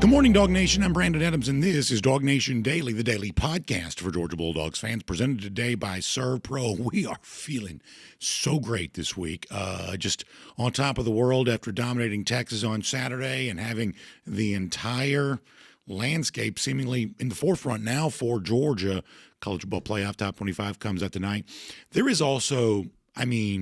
Good morning, Dog Nation. I'm Brandon Adams, and this is DawgNation Daily, the daily podcast for Georgia Bulldogs fans, presented today by ServPro. We are feeling so great this week. Just on top of the world after dominating Texas on Saturday and having the entire landscape seemingly in the forefront now for Georgia. College football playoff top 25 comes out tonight. There is also,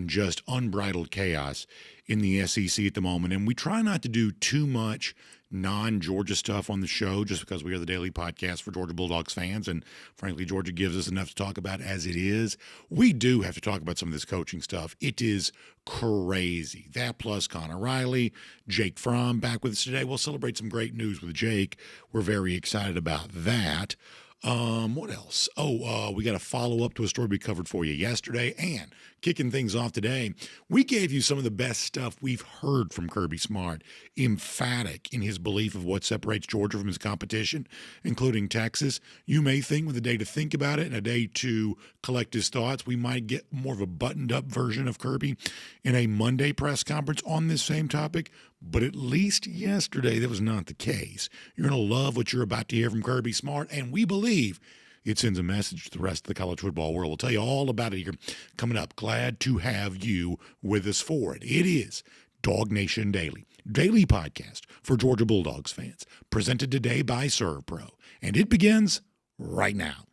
just unbridled chaos in the SEC at the moment, and we try not to do too much non-Georgia stuff on the show just because we are the daily podcast for Georgia Bulldogs fans, and frankly, Georgia gives us enough to talk about as it is. We do have to talk about some of this coaching stuff. It is crazy. That plus Connor Riley, Jake Fromm back with us today. We'll celebrate some great news with Jake. We're very excited about that. What else? We got a follow-up to a story we covered for you yesterday, and kicking things off today, we gave you some of the best stuff we've heard from Kirby Smart, emphatic in his belief of what separates Georgia from his competition, including Texas. You may think with a day to think about it and a day to collect his thoughts, we might get more of a buttoned-up version of Kirby in a Monday press conference on this same topic, but at least yesterday that was not the case. You're going to love what you're about to hear from Kirby Smart, and we believe it sends a message to the rest of the college football world. We'll tell you all about it here coming up. Glad to have you with us for it. It is DawgNation Daily, daily podcast for Georgia Bulldogs fans, presented today by ServPro, and it begins right now.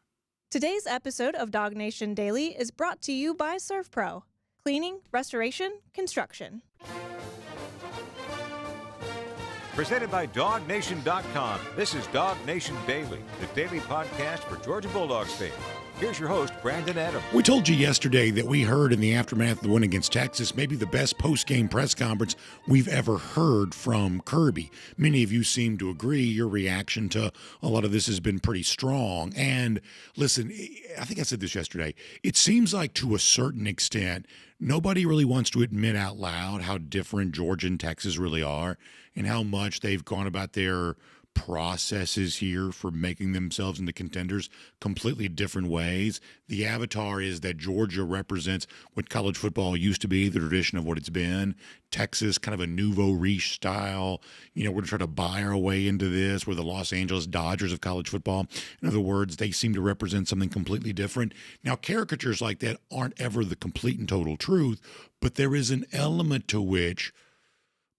Today's episode of DawgNation Daily is brought to you by ServPro, cleaning, restoration, construction. Presented by DawgNation.com. This is DawgNation Daily, the daily podcast for Georgia Bulldogs fans. Here's your host, Brandon Adams. We told you yesterday that we heard in the aftermath of the win against Texas maybe the best post-game press conference we've ever heard from Kirby. Many of you seem to agree. Your reaction to a lot of this has been pretty strong. And listen, I think I said this yesterday. It seems like to a certain extent, nobody really wants to admit out loud how different Georgia and Texas really are and how much they've gone about their processes here for making themselves into contenders completely different ways. The avatar is that Georgia represents what college football used to be, the tradition of what it's been. Texas, kind of a nouveau riche style. We're going to try to buy our way into this. We're the Los Angeles Dodgers of college football. In other words, they seem to represent something completely different. Now, caricatures like that aren't ever the complete and total truth, but there is an element to which,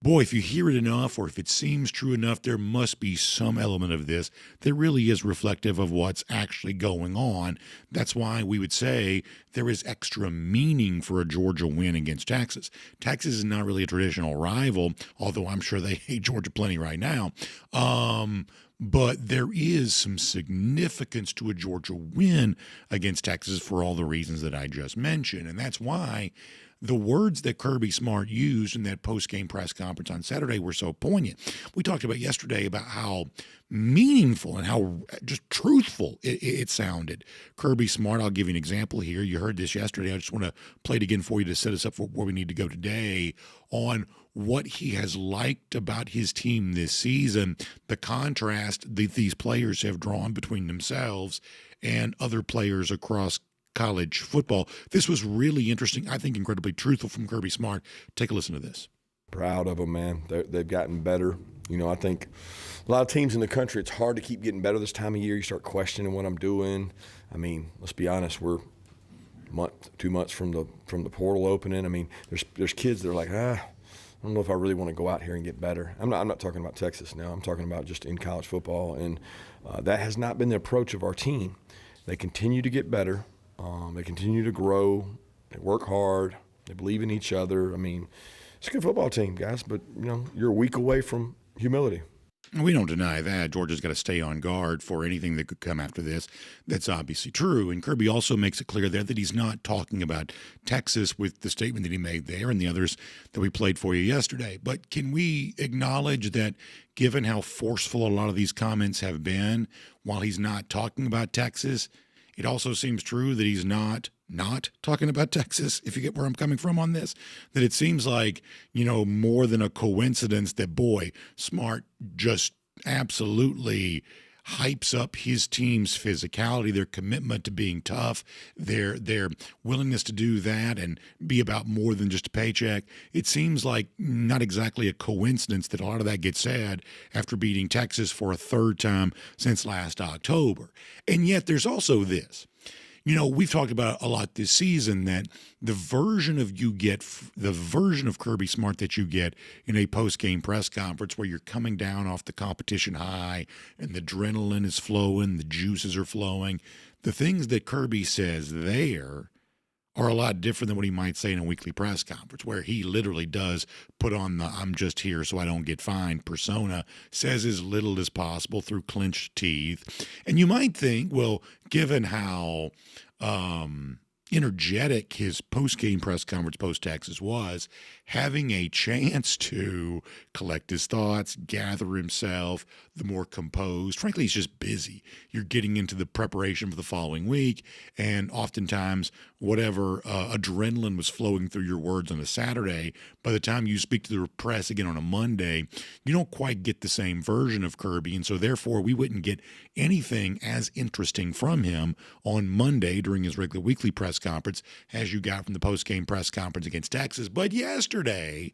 boy, if you hear it enough or if it seems true enough, there must be some element of this that really is reflective of what's actually going on. That's why we would say there is extra meaning for a Georgia win against Texas. Texas is not really a traditional rival, although I'm sure they hate Georgia plenty right now. But there is some significance to a Georgia win against Texas for all the reasons that I just mentioned. And that's why the words that Kirby Smart used in that post-game press conference on Saturday were so poignant. We talked about yesterday about how meaningful and how just truthful it sounded. Kirby Smart, I'll give you an example here. You heard this yesterday. I just want to play it again for you to set us up for where we need to go today on what he has liked about his team this season, the contrast that these players have drawn between themselves and other players across college football. This was really interesting. I think incredibly truthful from Kirby Smart. Take a listen to this. Proud of them, man. They've gotten better. I think a lot of teams in the country, it's hard to keep getting better this time of year. You start questioning what I'm doing. Let's be honest. We're 2 months from the portal opening. There's kids that are like, I don't know if I really want to go out here and get better. I'm not talking about Texas now. I'm talking about just in college football, and that has not been the approach of our team. They continue to get better. They continue to grow. They work hard. They believe in each other. It's a good football team, guys, but, you're a week away from humility. We don't deny that. Georgia's got to stay on guard for anything that could come after this. That's obviously true. And Kirby also makes it clear there that he's not talking about Texas with the statement that he made there and the others that we played for you yesterday. But can we acknowledge that given how forceful a lot of these comments have been, while he's not talking about Texas, it also seems true that he's not talking about Texas, if you get where I'm coming from on this, that it seems like, more than a coincidence that, boy, Smart just absolutely hypes up his team's physicality, their commitment to being tough, their willingness to do that and be about more than just a paycheck. It seems like not exactly a coincidence that a lot of that gets said after beating Texas for a third time since last October. And yet there's also this. You know, we've talked about a lot this season that the version of Kirby Smart that you get in a post-game press conference where you're coming down off the competition high and the adrenaline is flowing, the juices are flowing, the things that Kirby says there are a lot different than what he might say in a weekly press conference, where he literally does put on the "I'm just here so I don't get fined" persona, says as little as possible through clenched teeth. And you might think, well, given how energetic his post-game press conference post-Texas was, having a chance to collect his thoughts, gather himself, the more composed. Frankly, he's just busy. You're getting into the preparation for the following week, and oftentimes whatever adrenaline was flowing through your words on a Saturday, by the time you speak to the press again on a Monday, you don't quite get the same version of Kirby, and so therefore we wouldn't get anything as interesting from him on Monday during his regular weekly press conference as you got from the post-game press conference against Texas. But yesterday,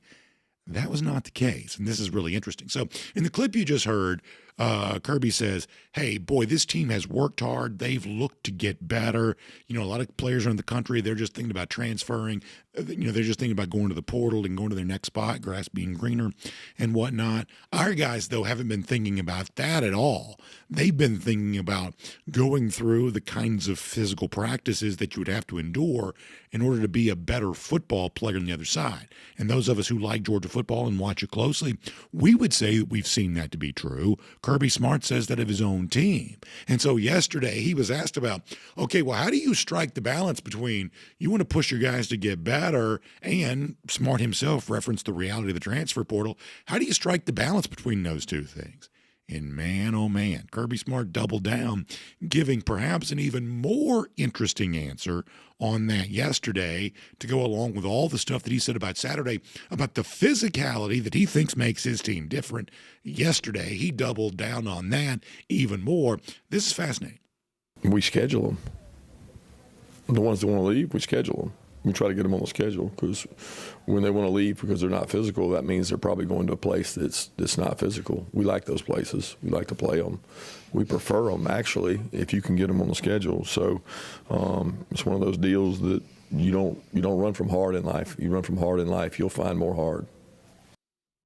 that was not the case, and this is really interesting. So in the clip you just heard, Kirby says, hey, boy, this team has worked hard. They've looked to get better. You know, a lot of players around the country, they're just thinking about transferring. You know, they're just thinking about going to the portal and going to their next spot, grass being greener and whatnot. Our guys, though, haven't been thinking about that at all. They've been thinking about going through the kinds of physical practices that you would have to endure in order to be a better football player on the other side. And those of us who like Georgia football and watch it closely, we would say that we've seen that to be true. Kirby Smart says that of his own team. And so yesterday he was asked about, okay, well, how do you strike the balance between you want to push your guys to get better, and Smart himself referenced the reality of the transfer portal. How do you strike the balance between those two things? And man, oh man, Kirby Smart doubled down, giving perhaps an even more interesting answer on that yesterday to go along with all the stuff that he said about Saturday, about the physicality that he thinks makes his team different. Yesterday, he doubled down on that even more. This is fascinating. We schedule them. The ones that want to leave, we schedule them. We try to get them on the schedule, because when they want to leave because they're not physical, that means they're probably going to a place that's not physical. We like those places. We like to play them. We prefer them, actually, if you can get them on the schedule. So it's one of those deals that you don't run from hard in life. You run from hard in life, you'll find more hard.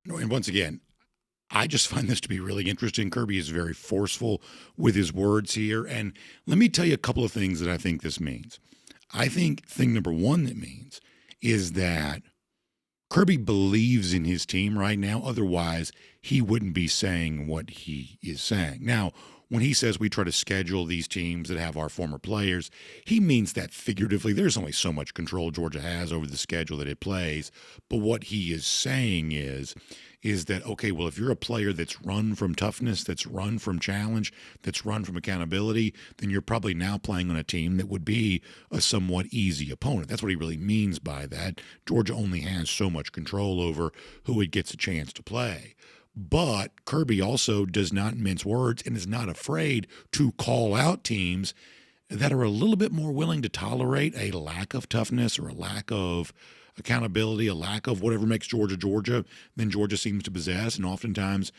And once again, I just find this to be really interesting. Kirby is very forceful with his words here. And let me tell you a couple of things that I think this means. I think thing number one that means is that Kirby believes in his team right now. Otherwise, he wouldn't be saying what he is saying. Now, when he says we try to schedule these teams that have our former players, he means that figuratively. There's only so much control Georgia has over the schedule that it plays. But what he is saying is that, okay, well, if you're a player that's run from toughness, that's run from challenge, that's run from accountability, then you're probably now playing on a team that would be a somewhat easy opponent. That's what he really means by that. Georgia only has so much control over who it gets a chance to play. But Kirby also does not mince words and is not afraid to call out teams that are a little bit more willing to tolerate a lack of toughness or a lack of accountability, a lack of whatever makes Georgia Georgia than Georgia seems to possess. And oftentimes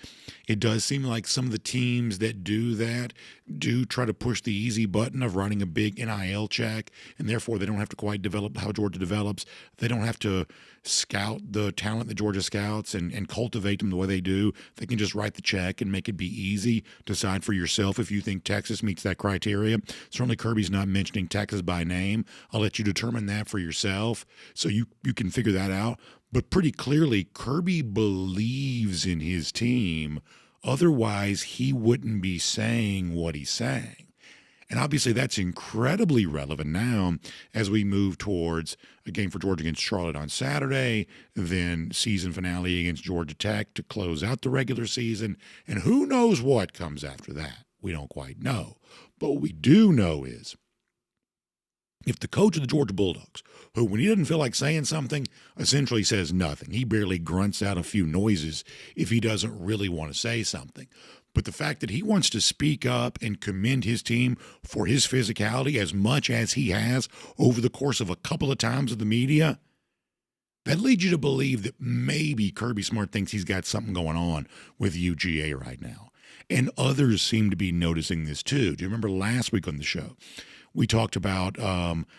it does seem like some of the teams that do that do try to push the easy button of running a big NIL check, and therefore they don't have to quite develop how Georgia develops. They don't have to scout the talent that Georgia scouts and cultivate them the way they do. They can just write the check and make it be easy. Decide for yourself if you think Texas meets that criteria. Certainly Kirby's not mentioning Texas by name. I'll let you determine that for yourself, so you can figure that out. But pretty clearly, Kirby believes in his team. Otherwise, he wouldn't be saying what he's saying. And obviously that's incredibly relevant now as we move towards a game for Georgia against Charlotte on Saturday, then season finale against Georgia Tech to close out the regular season. And who knows what comes after that? We don't quite know. But what we do know is if the coach of the Georgia Bulldogs, who when he doesn't feel like saying something, essentially says nothing, he barely grunts out a few noises if he doesn't really want to say something. But the fact that he wants to speak up and commend his team for his physicality as much as he has over the course of a couple of times with the media, that leads you to believe that maybe Kirby Smart thinks he's got something going on with UGA right now. And others seem to be noticing this too. Do you remember last week on the show? We talked about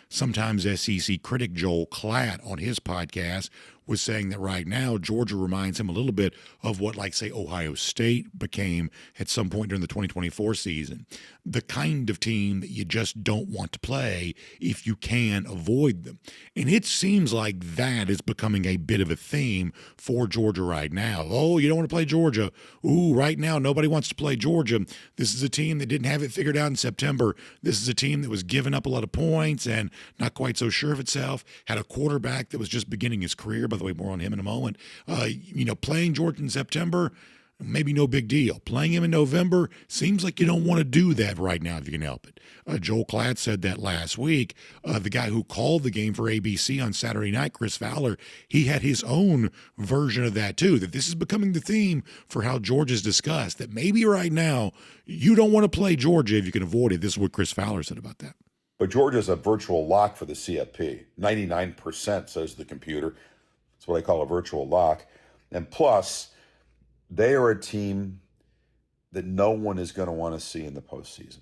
sometimes SEC critic Joel Klatt on his podcast was saying that right now Georgia reminds him a little bit of what, like, say, Ohio State became at some point during the 2024 season. The kind of team that you just don't want to play if you can avoid them. And it seems like that is becoming a bit of a theme for Georgia right now. Oh, you don't want to play Georgia. Ooh, right now nobody wants to play Georgia. This is a team that didn't have it figured out in September. This is a team that was giving up a lot of points and not quite so sure of itself, had a quarterback that was just beginning his career. By the way, more on him in a moment. Playing Georgia in September, maybe no big deal. Playing him in November seems like you don't want to do that right now if you can help it. Joel Klatt said that last week. The guy who called the game for ABC on Saturday night, Chris Fowler, he had his own version of that too, that this is becoming the theme for how Georgia's discussed, that maybe right now you don't want to play Georgia if you can avoid it. This is what Chris Fowler said about that. But Georgia's a virtual lock for the CFP. 99% says the computer. That's what I call a virtual lock. And plus, they are a team that no one is going to want to see in the postseason.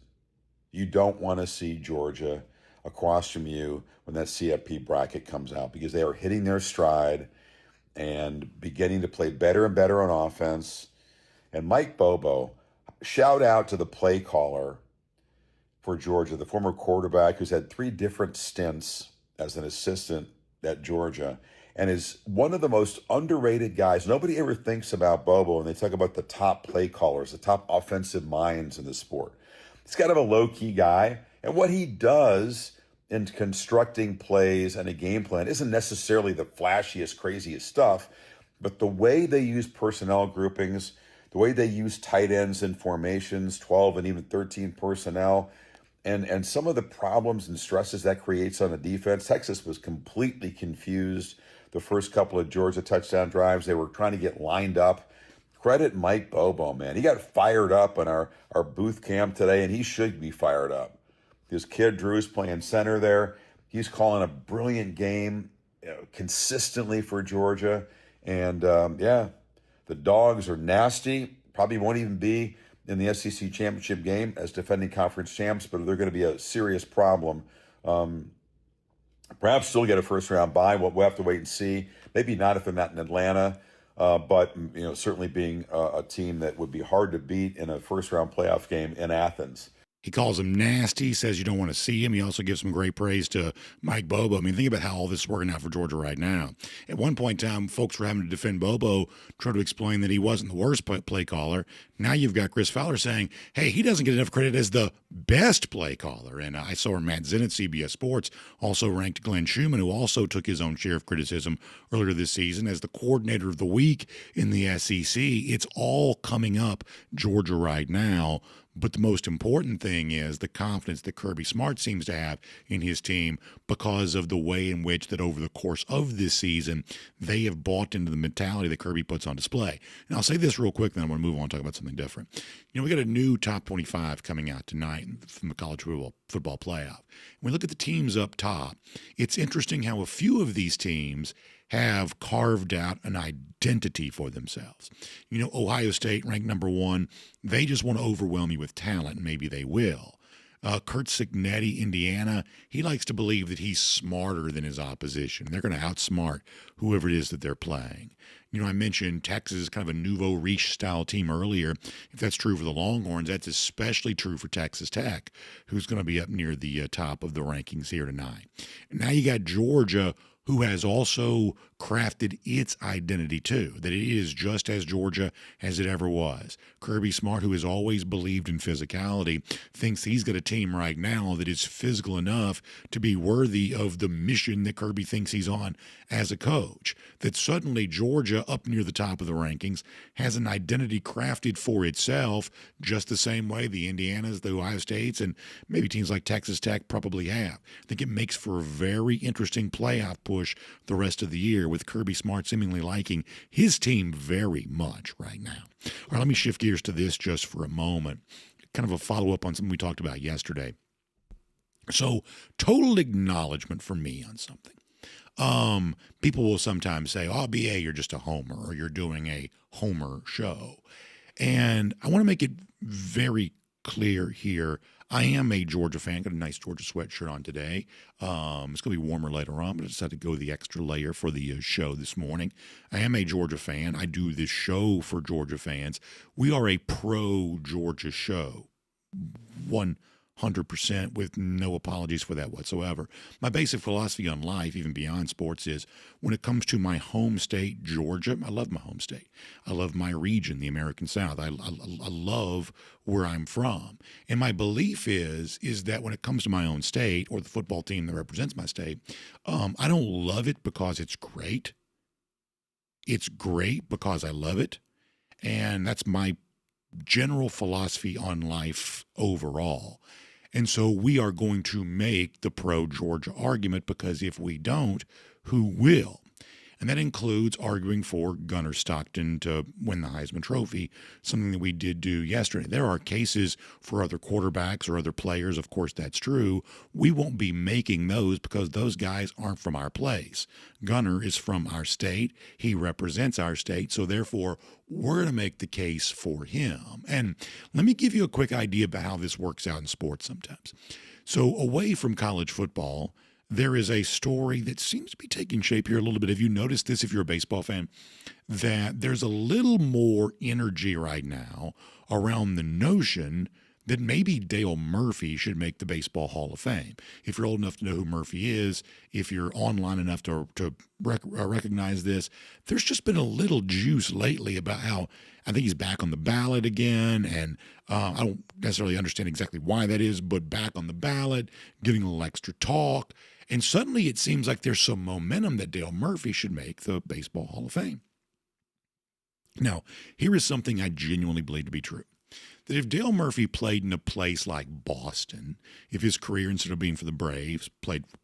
You don't want to see Georgia across from you when that CFP bracket comes out, because they are hitting their stride and beginning to play better and better on offense. And Mike Bobo, shout out to the play caller for Georgia, the former quarterback who's had 3 different stints as an assistant at Georgia, and is one of the most underrated guys. Nobody ever thinks about Bobo when they talk about the top play callers, the top offensive minds in the sport. He's kind of a low-key guy, and what he does in constructing plays and a game plan isn't necessarily the flashiest, craziest stuff, but the way they use personnel groupings, the way they use tight ends in formations, 12 and even 13 personnel, and some of the problems and stresses that creates on the defense. Texas was completely confused the first couple of Georgia touchdown drives. They were trying to get lined up. Credit Mike Bobo, man. He got fired up in our booth camp today, and he should be fired up. His kid Drew's playing center there. He's calling a brilliant game consistently for Georgia. And, the Dogs are nasty. Probably won't even be in the SEC championship game as defending conference champs, but they're going to be a serious problem. Perhaps still get a first-round bye. We'll have to wait and see. Maybe not if they're not in Atlanta, but certainly being a team that would be hard to beat in a first-round playoff game in Athens. He calls him nasty, says you don't want to see him. He also gives some great praise to Mike Bobo. I mean, think about how all this is working out for Georgia right now. At one point in time, folks were having to defend Bobo, trying to explain that he wasn't the worst play caller. Now you've got Chris Fowler saying, hey, he doesn't get enough credit as the best play caller. And I saw Matt Zinn at CBS Sports also ranked Glenn Schumann, who also took his own share of criticism earlier this season, as the coordinator of the week in the SEC. It's all coming up Georgia right now. But the most important thing is the confidence that Kirby Smart seems to have in his team, because of the way in which that over the course of this season, they have bought into the mentality that Kirby puts on display. And I'll say this real quick, then I'm going to move on and talk about something different. We got a new top 25 coming out tonight from the college football playoff. When we look at the teams up top, it's interesting how a few of these teams have carved out an identity for themselves. Ohio State, ranked number 1, they just want to overwhelm you with talent, and maybe they will. Kurt Cignetti, Indiana, he likes to believe that he's smarter than his opposition. They're going to outsmart whoever it is that they're playing. I mentioned Texas is kind of a nouveau riche style team earlier. If that's true for the Longhorns, that's especially true for Texas Tech, who's going to be up near the top of the rankings here tonight. And now you got Georgia, who has also crafted its identity too, that it is just as Georgia as it ever was. Kirby Smart, who has always believed in physicality, thinks he's got a team right now that is physical enough to be worthy of the mission that Kirby thinks he's on as a coach. That suddenly Georgia, up near the top of the rankings, has an identity crafted for itself, just the same way the Indianas, the Ohio States, and maybe teams like Texas Tech probably have. I think it makes for a very interesting playoff push the rest of the year, with Kirby Smart seemingly liking his team very much right now. All right, let me shift gears to this just for a moment. Kind of a follow-up on something we talked about yesterday. So, total acknowledgement from me on something. People will sometimes say, oh, BA, you're just a homer, or you're doing a homer show. And I want to make it very clear here. I am a Georgia fan. Got a nice Georgia sweatshirt on today. It's going to be warmer later on, but I decided to go the extra layer for the show this morning. I am a Georgia fan. I do this show for Georgia fans. We are a pro-Georgia show. 100% with no apologies for that whatsoever. My basic philosophy on life, even beyond sports, is when it comes to my home state, Georgia, I love my home state. I love my region, the American South. I love where I'm from. And my belief is that when it comes to my own state or the football team that represents my state, I don't love it because it's great. It's great because I love it. And that's my general philosophy on life overall. And so we are going to make the pro-Georgia argument, because if we don't, who will? And that includes arguing for Gunnar Stockton to win the Heisman Trophy, something that we did do yesterday. There are cases for other quarterbacks or other players. Of course, that's true. We won't be making those because those guys aren't from our place. Gunnar is from our state. He represents our state. So therefore, we're going to make the case for him. And let me give you a quick idea about how this works out in sports sometimes. So away from college football, there is a story that seems to be taking shape here a little bit. Have you noticed this, if you're a baseball fan, that there's a little more energy right now around the notion that maybe Dale Murphy should make the Baseball Hall of Fame? If you're old enough to know who Murphy is, if you're online enough to recognize this, there's just been a little juice lately about how I think he's back on the ballot again, and I don't necessarily understand exactly why that is, but back on the ballot, getting a little extra talk. And suddenly it seems like there's some momentum that Dale Murphy should make the Baseball Hall of Fame. Now, here is something I genuinely believe to be true. That if Dale Murphy played in a place like Boston, if his career, instead of being for the Braves,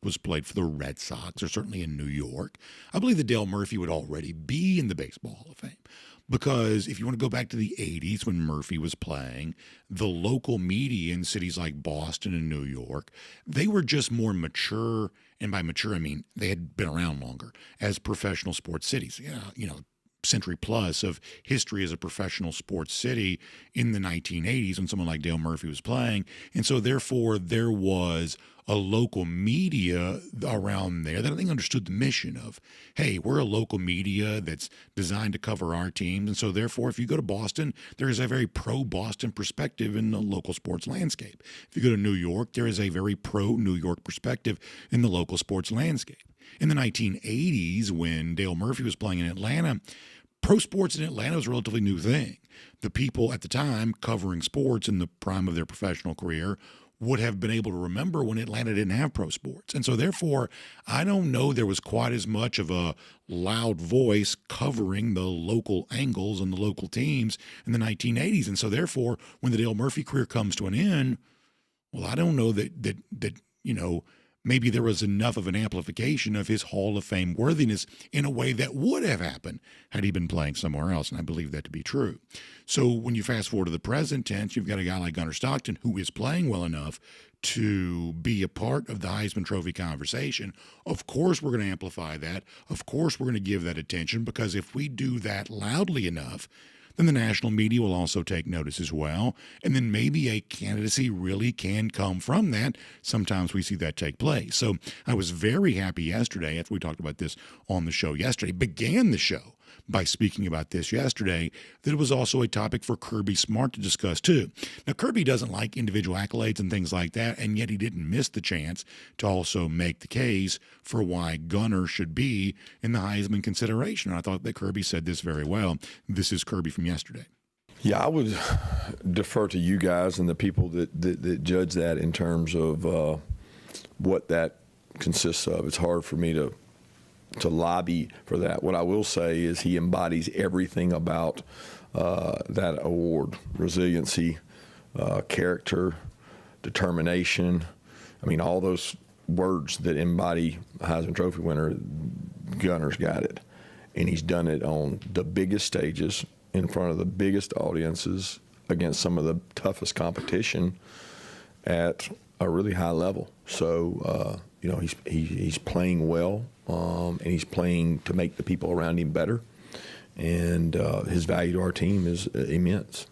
was played for the Red Sox, or certainly in New York, I believe that Dale Murphy would already be in the Baseball Hall of Fame. Because if you want to go back to the 80s when Murphy was playing, the local media in cities like Boston and New York, they were just more mature. And by mature, I mean they had been around longer as professional sports cities. Century plus of history as a professional sports city in the 1980s when someone like Dale Murphy was playing. And so therefore there was a local media around there that I think understood the mission of, hey, we're a local media that's designed to cover our teams. And so therefore, if you go to Boston, there is a very pro-Boston perspective in the local sports landscape. If you go to New York, there is a very pro-New York perspective in the local sports landscape. In the 1980s, when Dale Murphy was playing in Atlanta, pro sports in Atlanta was a relatively new thing. The people at the time covering sports in the prime of their professional career would have been able to remember when Atlanta didn't have pro sports. And so therefore, I don't know there was quite as much of a loud voice covering the local angles and the local teams in the 1980s. And so therefore, when the Dale Murphy career comes to an end, well, I don't know that maybe there was enough of an amplification of his Hall of Fame worthiness in a way that would have happened had he been playing somewhere else, and I believe that to be true. So when you fast forward to the present tense, you've got a guy like Gunnar Stockton who is playing well enough to be a part of the Heisman Trophy conversation. Of course we're going to amplify that. Of course we're going to give that attention, because if we do that loudly enough, then the national media will also take notice as well. And then maybe a candidacy really can come from that. Sometimes we see that take place. So I was very happy yesterday, after we talked about this on the show yesterday, began the show by speaking about this yesterday, that it was also a topic for Kirby Smart to discuss too. Now, Kirby doesn't like individual accolades and things like that, and yet he didn't miss the chance to also make the case for why Gunnar should be in the Heisman consideration. And I thought that Kirby said this very well. This is Kirby from yesterday. Yeah, I would defer to you guys and the people that judge that in terms of what that consists of. It's hard for me to lobby for that. What I will say is he embodies everything about that award: resiliency, character, determination. I mean, all those words that embody a Heisman Trophy winner, Gunner's got it. And he's done it on the biggest stages, in front of the biggest audiences, against some of the toughest competition at a really high level. So, he's playing well, and he's playing to make the people around him better. And his value to our team is immense.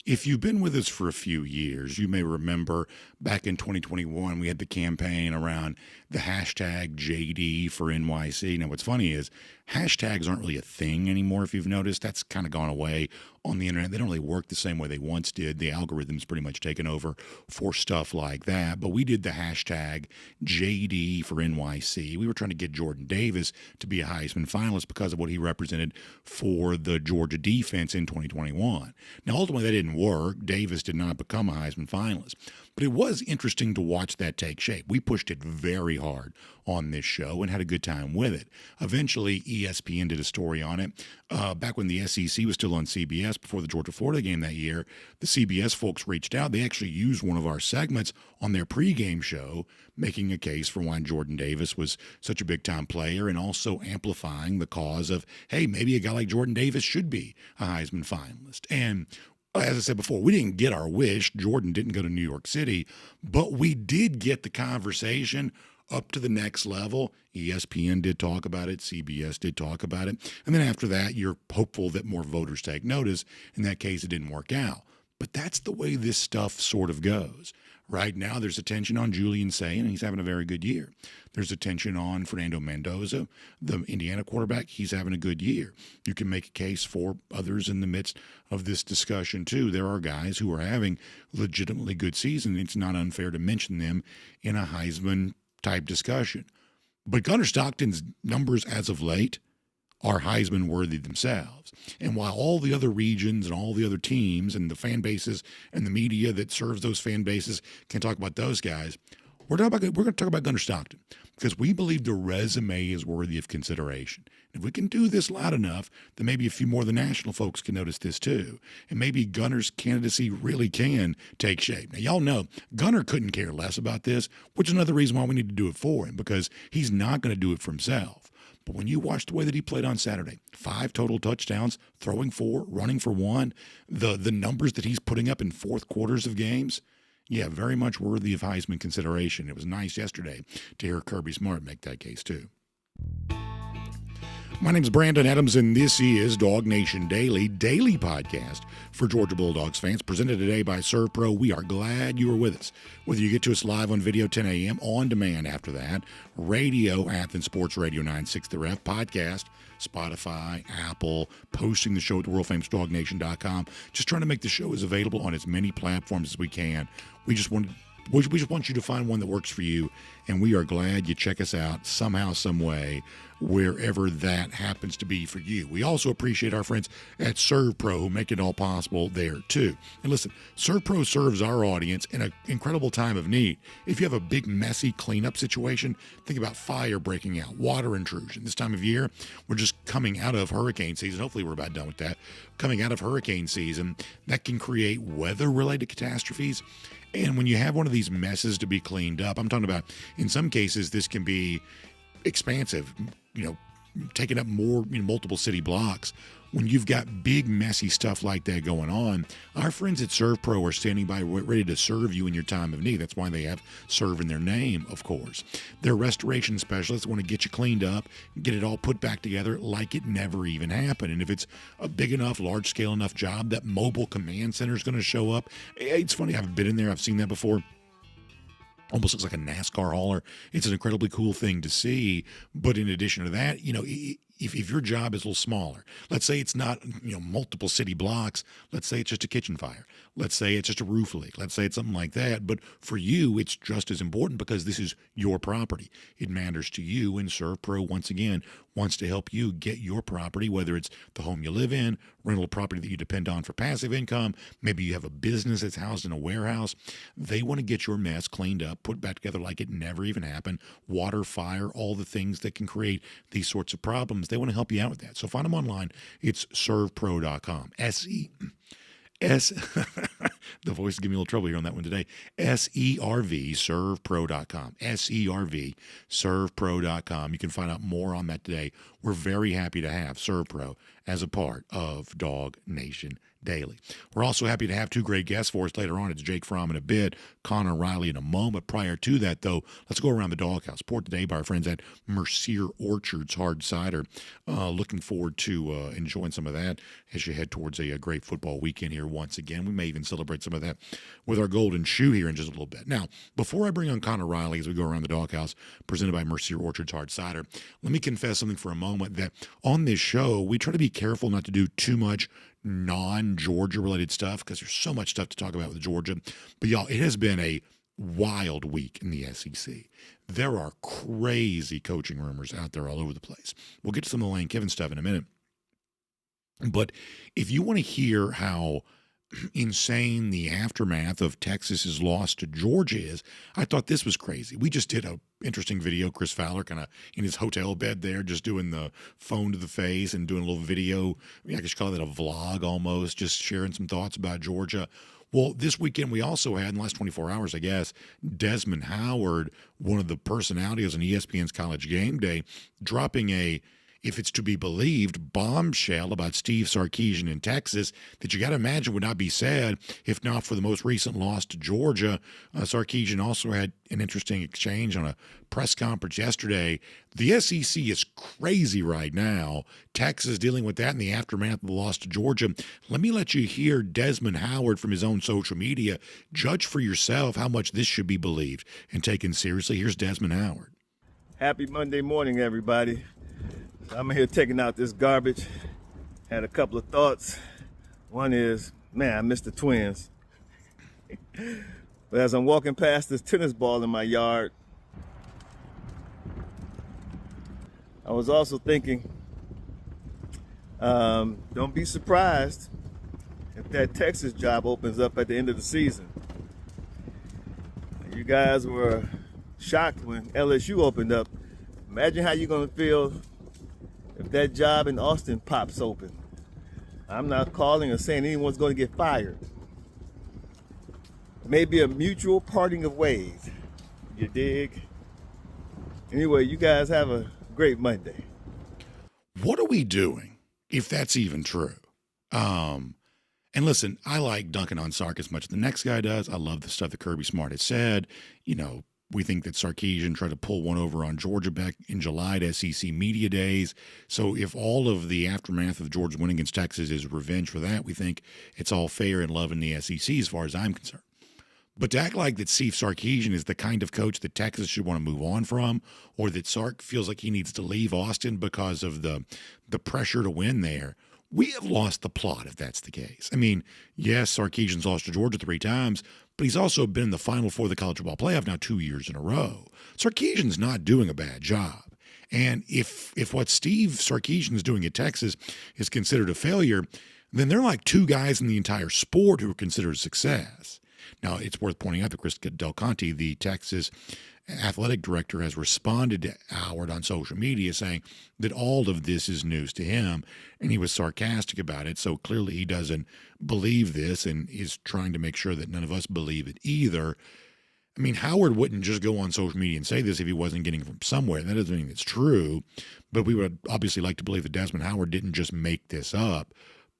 If you've been with us for a few years, you may remember back in 2021, we had the campaign around the hashtag JD for NYC. Now, what's funny is hashtags aren't really a thing anymore. If you've noticed, that's kind of gone away on the internet. They don't really work the same way they once did. The algorithm's pretty much taken over for stuff like that. But we did the hashtag JD for NYC. We were trying to get Jordan Davis to be a Heisman finalist because of what he represented for the Georgia defense in 2021. Now, ultimately, that didn't work. Davis did not become a Heisman finalist. But it was interesting to watch that take shape. We pushed it very hard on this show and had a good time with it. Eventually, ESPN did a story on it. Back when the SEC was still on CBS before the Georgia-Florida game that year, the CBS folks reached out. They actually used one of our segments on their pregame show, making a case for why Jordan Davis was such a big-time player and also amplifying the cause of, hey, maybe a guy like Jordan Davis should be a Heisman finalist. And as I said before, we didn't get our wish. Jordan didn't go to New York City, but we did get the conversation up to the next level. ESPN did talk about it. CBS did talk about it. And then after that, you're hopeful that more voters take notice. In that case, it didn't work out. But that's the way this stuff sort of goes. Right now, there's attention on Julian Say, and he's having a very good year. There's attention on Fernando Mendoza, the Indiana quarterback. He's having a good year. You can make a case for others in the midst of this discussion, too. There are guys who are having legitimately good seasons. It's not unfair to mention them in a Heisman-type discussion. But Gunnar Stockton's numbers as of late are Heisman worthy themselves. And while all the other regions and all the other teams and the fan bases and the media that serves those fan bases can talk about those guys, we're going to talk about Gunnar Stockton because we believe the resume is worthy of consideration. If we can do this loud enough, then maybe a few more of the national folks can notice this too. And maybe Gunner's candidacy really can take shape. Now, y'all know Gunner couldn't care less about this, which is another reason why we need to do it for him, because he's not going to do it for himself. But when you watch the way that he played on Saturday, 5 total touchdowns, throwing 4, running for 1, the numbers that he's putting up in fourth quarters of games, yeah, very much worthy of Heisman consideration. It was nice yesterday to hear Kirby Smart make that case too. My name's Brandon Adams, and this is DawgNation Daily podcast for Georgia Bulldogs fans, presented today by ServPro. We are glad you are with us. Whether you get to us live on video 10 a.m., on demand after that, radio, Athens Sports Radio 960 The Ref, podcast, Spotify, Apple, posting the show at the world-famous DawgNation.com, just trying to make the show as available on as many platforms as we can. We just want you to find one that works for you, and we are glad you check us out somehow, some way, wherever that happens to be for you. We also appreciate our friends at ServPro who make it all possible there too. And listen, ServPro serves our audience in an incredible time of need. If you have a big, messy cleanup situation, think about fire breaking out, water intrusion. This time of year, we're just coming out of hurricane season. Hopefully we're about done with that. Coming out of hurricane season, that can create weather-related catastrophes. And when you have one of these messes to be cleaned up, I'm talking about, in some cases, this can be expansive, taking up more, multiple city blocks. When you've got big, messy stuff like that going on, our friends at ServPro are standing by ready to serve you in your time of need. That's why they have serve in their name, of course. Their restoration specialists want to get you cleaned up, get it all put back together like it never even happened. And if it's a big enough, large-scale enough job, that mobile command center is going to show up. It's funny, I've been in there. I've seen that before. Almost looks like a NASCAR hauler. It's an incredibly cool thing to see. But in addition to that, if your job is a little smaller, let's say it's not, multiple city blocks, let's say it's just a kitchen fire, let's say it's just a roof leak, let's say it's something like that. But for you, it's just as important because this is your property. It matters to you, and ServPro, once again, wants to help you get your property, whether it's the home you live in, rental property that you depend on for passive income, maybe you have a business that's housed in a warehouse. They want to get your mess cleaned up, put back together like it never even happened, water, fire, all the things that can create these sorts of problems. They want to help you out with that. So find them online. It's servpro.com. The voice is giving me a little trouble here on that one today. SERV, servepro.com. SERV, servepro.com. You can find out more on that today. We're very happy to have ServPro as a part of DawgNation Daily. We're also happy to have two great guests for us later on. It's Jake Fromm in a bit, Connor Riley in a moment. Prior to that, though, let's go around the doghouse. Poured today by our friends at Mercier Orchards Hard Cider. Looking forward to enjoying some of that as you head towards a great football weekend here once again. We may even celebrate some of that with our golden shoe here in just a little bit. Now, before I bring on Connor Riley as we go around the doghouse, presented by Mercier Orchards Hard Cider, let me confess something for a moment that on this show, we try to be careful not to do too much non-Georgia related stuff because there's so much stuff to talk about with Georgia. But y'all, it has been a wild week in the SEC. There are crazy coaching rumors out there all over the place. We'll get to some of the Lane Kiffin stuff in a minute. But if you want to hear how insane the aftermath of Texas's loss to Georgia is, I thought this was crazy. We just did a interesting video, Chris Fowler kind of in his hotel bed there, just doing the phone to the face and doing a little video. I guess you call that a vlog almost, just sharing some thoughts about Georgia. Well, this weekend we also had, in the last 24 hours, I guess, Desmond Howard, one of the personalities on ESPN's College Game Day, dropping a, if it's to be believed, bombshell about Steve Sarkisian in Texas that you got to imagine would not be said if not for the most recent loss to Georgia. Sarkisian also had an interesting exchange on a press conference yesterday. The SEC is crazy right now. Texas dealing with that in the aftermath of the loss to Georgia. Let me let you hear Desmond Howard from his own social media. Judge for yourself how much this should be believed and taken seriously. Here's Desmond Howard. Happy Monday morning, everybody. I'm here taking out this garbage. Had a couple of thoughts. One is, man, I miss the Twins. But as I'm walking past this tennis ball in my yard, I was also thinking, don't be surprised if that Texas job opens up at the end of the season. You guys were shocked when LSU opened up. Imagine how you're going to feel if that job in Austin pops open. I'm not calling or saying anyone's going to get fired. Maybe a mutual parting of ways. You dig? Anyway, you guys have a great Monday. What are we doing if that's even true? And listen, I like dunking on Sark as much as the next guy does. I love the stuff that Kirby Smart has said. You know, we think that Sarkisian tried to pull one over on Georgia back in July at SEC Media Days. So if all of the aftermath of Georgia's win against Texas is revenge for that, we think it's all fair and love in the SEC as far as I'm concerned. But to act like that Steve Sarkisian is the kind of coach that Texas should want to move on from, or that Sark feels like he needs to leave Austin because of the pressure to win there, we have lost the plot if that's the case. I mean, yes, Sarkisian's lost to Georgia 3 times, but he's also been in the Final Four of the College Football Playoff now 2 years in a row. Sarkisian's not doing a bad job. And if what Steve Sarkisian is doing at Texas is considered a failure, then they're like 2 guys in the entire sport who are considered a success. Now, it's worth pointing out that Chris Del Conte, the Texas athletic director, has responded to Howard on social media saying that all of this is news to him, and he was sarcastic about it. So clearly he doesn't believe this and is trying to make sure that none of us believe it either. I mean, Howard wouldn't just go on social media and say this if he wasn't getting it from somewhere. That doesn't mean it's true, but we would obviously like to believe that Desmond Howard didn't just make this up.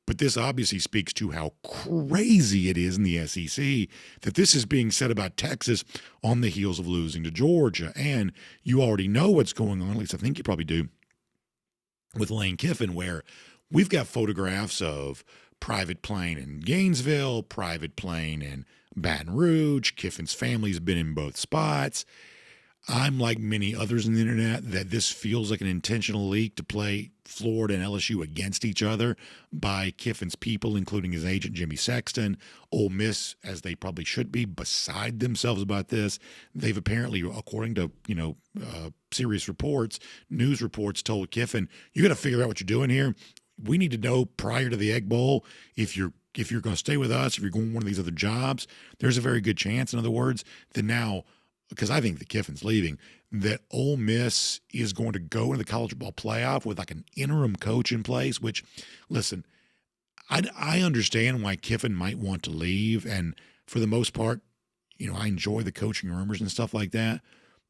But this obviously speaks to how crazy it is in the SEC that this is being said about Texas on the heels of losing to Georgia. And you already know what's going on, at least I think you probably do, with Lane Kiffin, where we've got photographs of private plane in Gainesville, private plane in Baton Rouge. Kiffin's family's been in both spots. I'm like many others on the internet that this feels like an intentional leak to play Florida and LSU against each other by Kiffin's people, including his agent Jimmy Sexton. Ole Miss, as they probably should be, beside themselves about this. They've apparently, according to serious reports, news reports, told Kiffin, "You got to figure out what you're doing here. We need to know prior to the Egg Bowl if you're going to stay with us, if you're going to one of these other jobs. There's a very good chance, in other words, that now." Because I think that Kiffin's leaving, that Ole Miss is going to go into the college football playoff with like an interim coach in place, which, listen, I understand why Kiffin might want to leave, and for the most part, I enjoy the coaching rumors and stuff like that.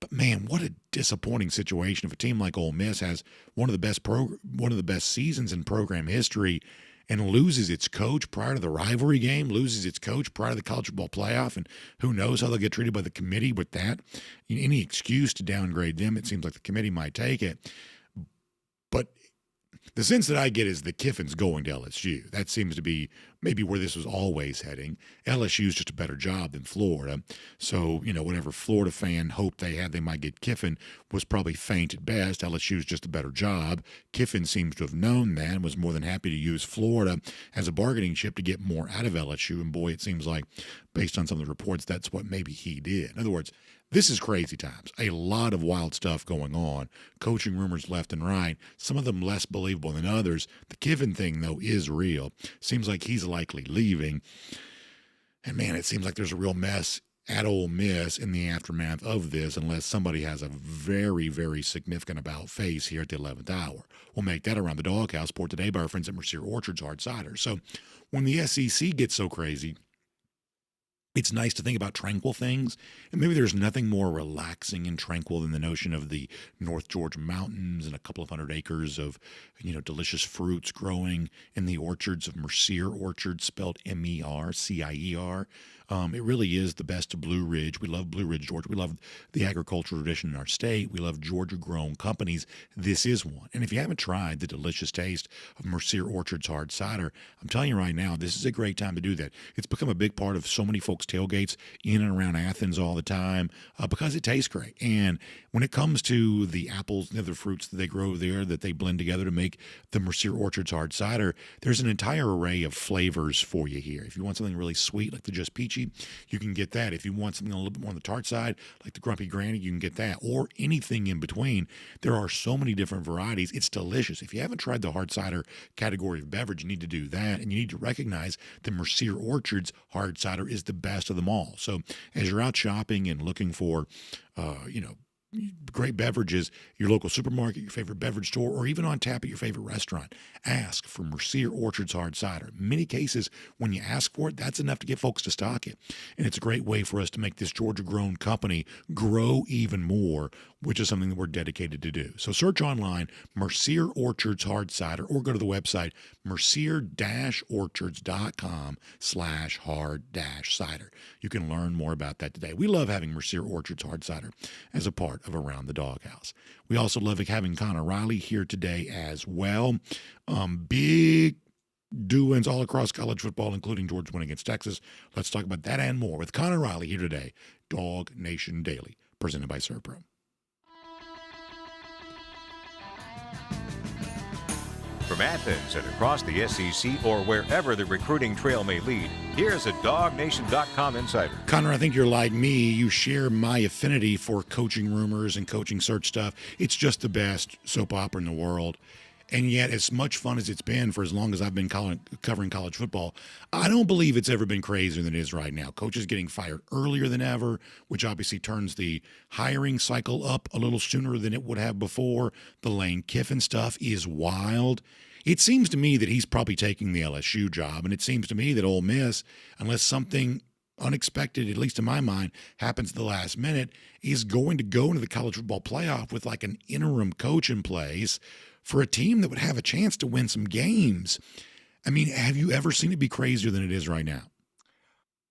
But man, what a disappointing situation if a team like Ole Miss has one of the best seasons in program history and loses its coach prior to the rivalry game, loses its coach prior to the college football playoff, and who knows how they'll get treated by the committee with that. Any excuse to downgrade them, it seems like the committee might take it. But the sense that I get is that Kiffin's going to LSU. That seems to be maybe where this was always heading. LSU's just a better job than Florida. So, whatever Florida fan hoped they had they might get Kiffin was probably faint at best. LSU's just a better job. Kiffin seems to have known that and was more than happy to use Florida as a bargaining chip to get more out of LSU. And boy, it seems like, based on some of the reports, that's what maybe he did. In other words, this is crazy times. A lot of wild stuff going on. Coaching rumors left and right. Some of them less believable than others. The Kiffin thing, though, is real. Seems like he's likely leaving. And, man, it seems like there's a real mess at Ole Miss in the aftermath of this unless somebody has a very, very significant about face here at the 11th hour. We'll make that around the Doghouse, brought today by our friends at Mercier Orchards Hard Cider. So when the SEC gets so crazy, it's nice to think about tranquil things, and maybe there's nothing more relaxing and tranquil than the notion of the North Georgia mountains and a couple of 100 acres of, delicious fruits growing in the orchards of Mercier Orchards, spelled Mercier. It really is the best of Blue Ridge. We love Blue Ridge, Georgia. We love the agricultural tradition in our state. We love Georgia-grown companies. This is one. And if you haven't tried the delicious taste of Mercier Orchards Hard Cider, I'm telling you right now, this is a great time to do that. It's become a big part of so many folks' tailgates in and around Athens all the time because it tastes great. And when it comes to the apples and other fruits that they grow there that they blend together to make the Mercier Orchards Hard Cider, there's an entire array of flavors for you here. If you want something really sweet like the Just Peachy, you can get that. If you want something a little bit more on the tart side, like the Grumpy Granny, you can get that, or anything in between. There are so many different varieties. It's delicious. If you haven't tried the hard cider category of beverage, you need to do that, and you need to recognize that Mercier Orchards Hard Cider is the best of them all. So as you're out shopping and looking for, great beverages, your local supermarket, your favorite beverage store, or even on tap at your favorite restaurant, ask for Mercier Orchards Hard Cider. In many cases, when you ask for it, that's enough to get folks to stock it. And it's a great way for us to make this Georgia-grown company grow even more, which is something that we're dedicated to do. So search online, Mercier Orchards Hard Cider, or go to the website, mercier-orchards.com/hard-cider. You can learn more about that today. We love having Mercier Orchards Hard Cider as a part of Around the Doghouse. We also love having Connor Riley here today as well. Big doings all across college football, including Georgia's win against Texas. Let's talk about that and more with Connor Riley here today. DawgNation Daily, presented by ServPro. From Athens and across the SEC or wherever the recruiting trail may lead, here's a DawgNation.com insider. Connor, I think you're like me. You share my affinity for coaching rumors and coaching search stuff. It's just the best soap opera in the world. And yet, as much fun as it's been for as long as I've been covering college football, I don't believe it's ever been crazier than it is right now. Coaches getting fired earlier than ever, which obviously turns the hiring cycle up a little sooner than it would have before. The Lane Kiffin stuff is wild. It seems to me that he's probably taking the LSU job, and it seems to me that Ole Miss, unless something unexpected, at least in my mind, happens at the last minute, is going to go into the college football playoff with like an interim coach in place for a team that would have a chance to win some games. I mean, have you ever seen it be crazier than it is right now?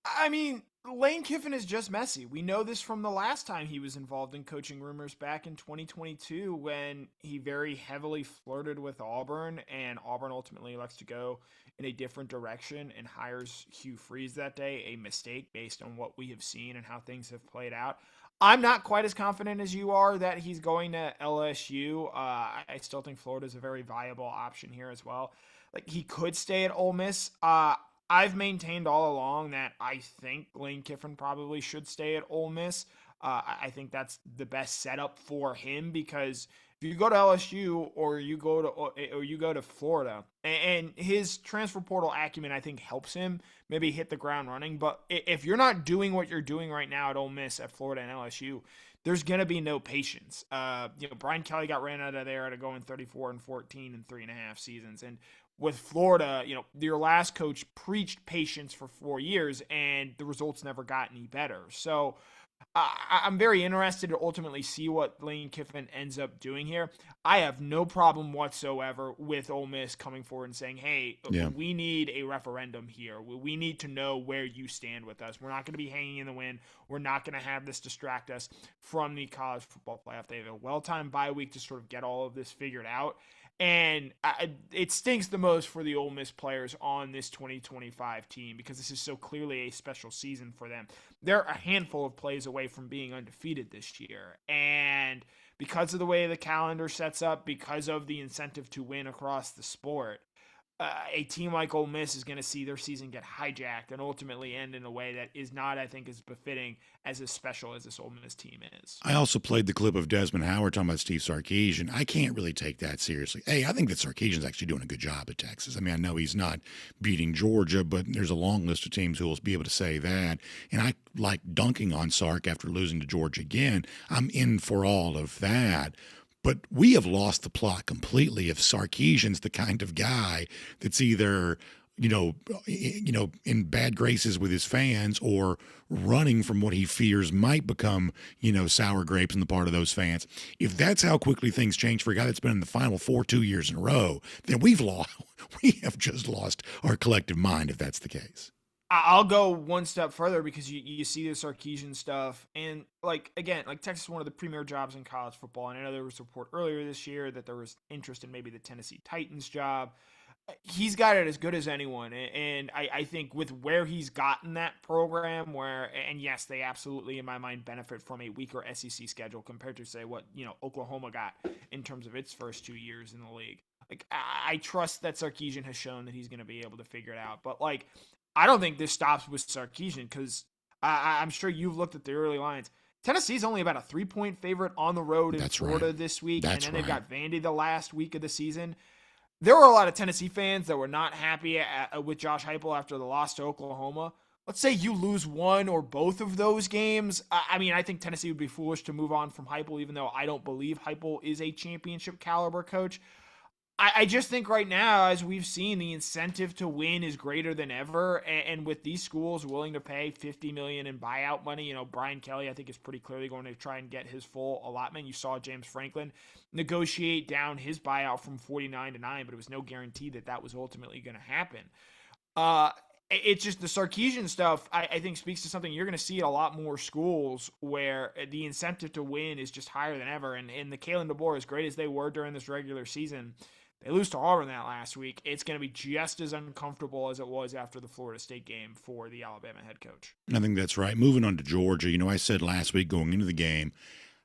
I mean, Lane Kiffin is just messy. We know this from the last time he was involved in coaching rumors back in 2022 when he very heavily flirted with Auburn, and Auburn ultimately elects to go in a different direction and hires Hugh Freeze that day, a mistake based on what we have seen and how things have played out. I'm not quite as confident as you are that he's going to LSU. I still think Florida is a very viable option here as well. Like, he could stay at Ole Miss. I've maintained all along that I think Lane Kiffin probably should stay at Ole Miss. I think that's the best setup for him, because if you go to LSU or you go to Florida, and his transfer portal acumen, I think, helps him maybe hit the ground running. But if you're not doing what you're doing right now at Ole Miss, at Florida, and LSU, there's going to be no patience. Brian Kelly got ran out of there at going 34-14 in 3.5 seasons. And with Florida, your last coach preached patience for 4 years and the results never got any better. So I'm very interested to ultimately see what Lane Kiffin ends up doing here. I have no problem whatsoever with Ole Miss coming forward and saying, hey, we need a referendum here. We need to know where you stand with us. We're not going to be hanging in the wind. We're not going to have this distract us from the college football playoff. They have a well-timed bye week to sort of get all of this figured out. And it stinks the most for the Ole Miss players on this 2025 team because this is so clearly a special season for them. They're a handful of plays away from being undefeated this year. And because of the way the calendar sets up, because of the incentive to win across the sport, a team like Ole Miss is going to see their season get hijacked and ultimately end in a way that is not, I think, as befitting as special as this Ole Miss team is. I also played the clip of Desmond Howard talking about Steve Sarkisian. I can't really take that seriously. Hey, I think that Sarkisian's actually doing a good job at Texas. I mean, I know he's not beating Georgia, but there's a long list of teams who will be able to say that. And I like dunking on Sark after losing to Georgia again. I'm in for all of that. But we have lost the plot completely if Sarkisian's the kind of guy that's either, in bad graces with his fans or running from what he fears might become, sour grapes on the part of those fans. If that's how quickly things change for a guy that's been in the Final Four 2 years in a row, then we have just lost our collective mind if that's the case. I'll go one step further because you see the Sarkisian stuff. And, Texas is one of the premier jobs in college football. And I know there was a report earlier this year that there was interest in maybe the Tennessee Titans job. He's got it as good as anyone. And I think with where he's gotten that program and yes, they absolutely, in my mind, benefit from a weaker SEC schedule compared to, say, what, Oklahoma got in terms of its first 2 years in the league. I trust that Sarkisian has shown that he's going to be able to figure it out. But, I don't think this stops with Sarkisian because I'm sure you've looked at the early lines. Tennessee's only about a 3-point favorite on the road in Florida this week. They've got Vandy the last week of the season. There were a lot of Tennessee fans that were not happy with Josh Heupel after the loss to Oklahoma. Let's say you lose one or both of those games. I think Tennessee would be foolish to move on from Heupel, even though I don't believe Heupel is a championship caliber coach. I just think right now, as we've seen, the incentive to win is greater than ever. And with these schools willing to pay $50 million in buyout money, Brian Kelly, I think, is pretty clearly going to try and get his full allotment. You saw James Franklin negotiate down his buyout from 49 to 9, but it was no guarantee that was ultimately going to happen. It's just the Sarkisian stuff, I think, speaks to something you're going to see at a lot more schools where the incentive to win is just higher than ever. And the Kalen DeBoer, as great as they were during this regular season, they lose to Auburn that last week. It's going to be just as uncomfortable as it was after the Florida State game for the Alabama head coach. I think that's right. Moving on to Georgia, I said last week going into the game,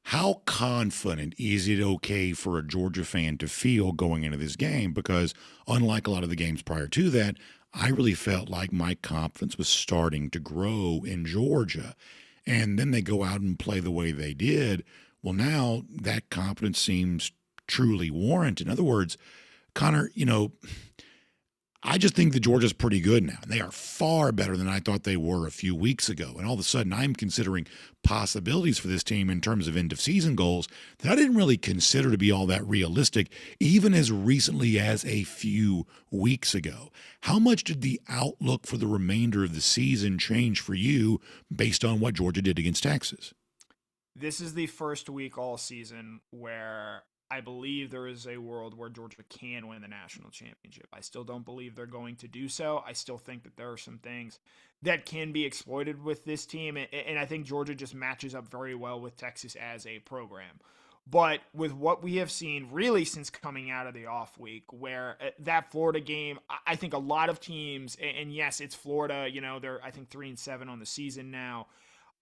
how confident is it okay for a Georgia fan to feel going into this game? Because unlike a lot of the games prior to that, I really felt like my confidence was starting to grow in Georgia. And then they go out and play the way they did. Well, now that confidence seems truly warranted. In other words, Connor, I just think that Georgia's pretty good now. They are far better than I thought they were a few weeks ago. And all of a sudden, I'm considering possibilities for this team in terms of end-of-season goals that I didn't really consider to be all that realistic, even as recently as a few weeks ago. How much did the outlook for the remainder of the season change for you based on what Georgia did against Texas? This is the first week all season where I believe there is a world where Georgia can win the national championship. I still don't believe they're going to do so. I still think that there are some things that can be exploited with this team, and I think Georgia just matches up very well with Texas as a program. But with what we have seen really since coming out of the off week, where that Florida game, I think a lot of teams, and yes, it's Florida, they're, I think, 3-7 on the season now.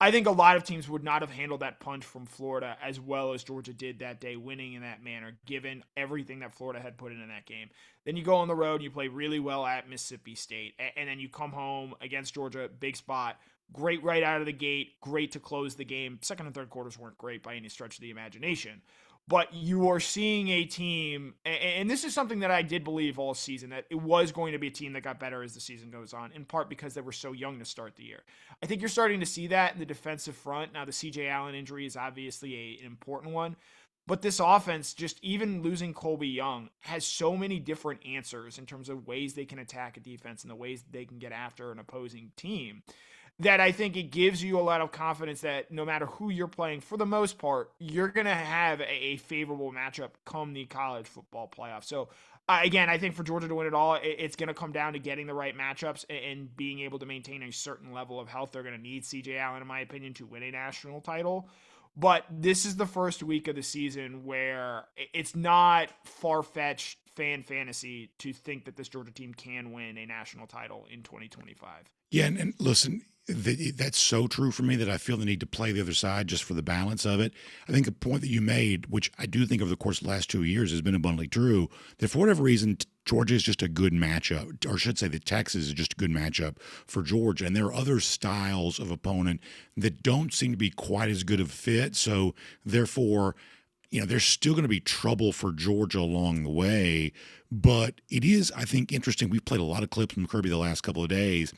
I think a lot of teams would not have handled that punch from Florida as well as Georgia did that day, winning in that manner, given everything that Florida had put in that game. Then you go on the road, you play really well at Mississippi State, and then you come home against Georgia, big spot, great right out of the gate, great to close the game. Second and third quarters weren't great by any stretch of the imagination. But you are seeing a team, and this is something that I did believe all season, that it was going to be a team that got better as the season goes on, in part because they were so young to start the year. I think you're starting to see that in the defensive front. Now, the C.J. Allen injury is obviously an important one, But this offense, just even losing Colby Young, has so many different answers in terms of ways they can attack a defense and the ways they can get after an opposing team, that I think it gives you a lot of confidence that no matter who you're playing, for the most part, you're going to have a favorable matchup come the college football playoff. So, again, I think for Georgia to win it all, it's going to come down to getting the right matchups and being able to maintain a certain level of health. They're going to need C.J. Allen, in my opinion, to win a national title. But this is the first week of the season where it's not far-fetched fan fantasy to think that this Georgia team can win a national title in 2025. Yeah, and listen, that's so true for me that I feel the need to play the other side just for the balance of it. I think the point that you made, which I do think over the course of the last 2 years has been abundantly true, that for whatever reason, Georgia is just a good matchup, or I should say that Texas is just a good matchup for Georgia. And there are other styles of opponent that don't seem to be quite as good of fit. So therefore, there's still going to be trouble for Georgia along the way. But it is, I think, interesting. We've played a lot of clips from Kirby the last couple of days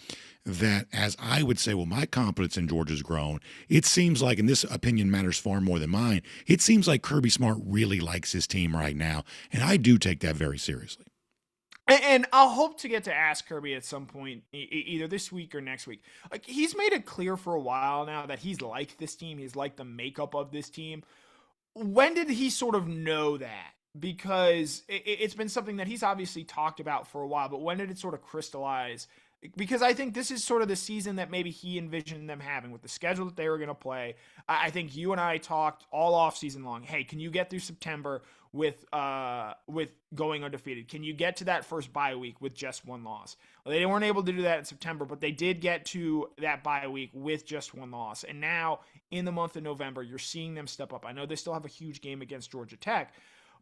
that, as I would say, well, my confidence in Georgia's grown. It seems like, and this opinion matters far more than mine, it seems like Kirby Smart really likes his team right now. And I do take that very seriously. And I'll hope to get to ask Kirby at some point, either this week or next week. Like, he's made it clear for a while now that he's liked this team. He's liked the makeup of this team. When did he sort of know that? Because it's been something that he's obviously talked about for a while, but when did it sort of crystallize? Because I think this is sort of the season that maybe he envisioned them having with the schedule that they were going to play. I think you and I talked all off season long. Hey, can you get through September with going undefeated? Can you get to that first bye week with just one loss? Well, they weren't able to do that in September, but they did get to that bye week with just one loss. And now in the month of November, you're seeing them step up. I know they still have a huge game against Georgia Tech,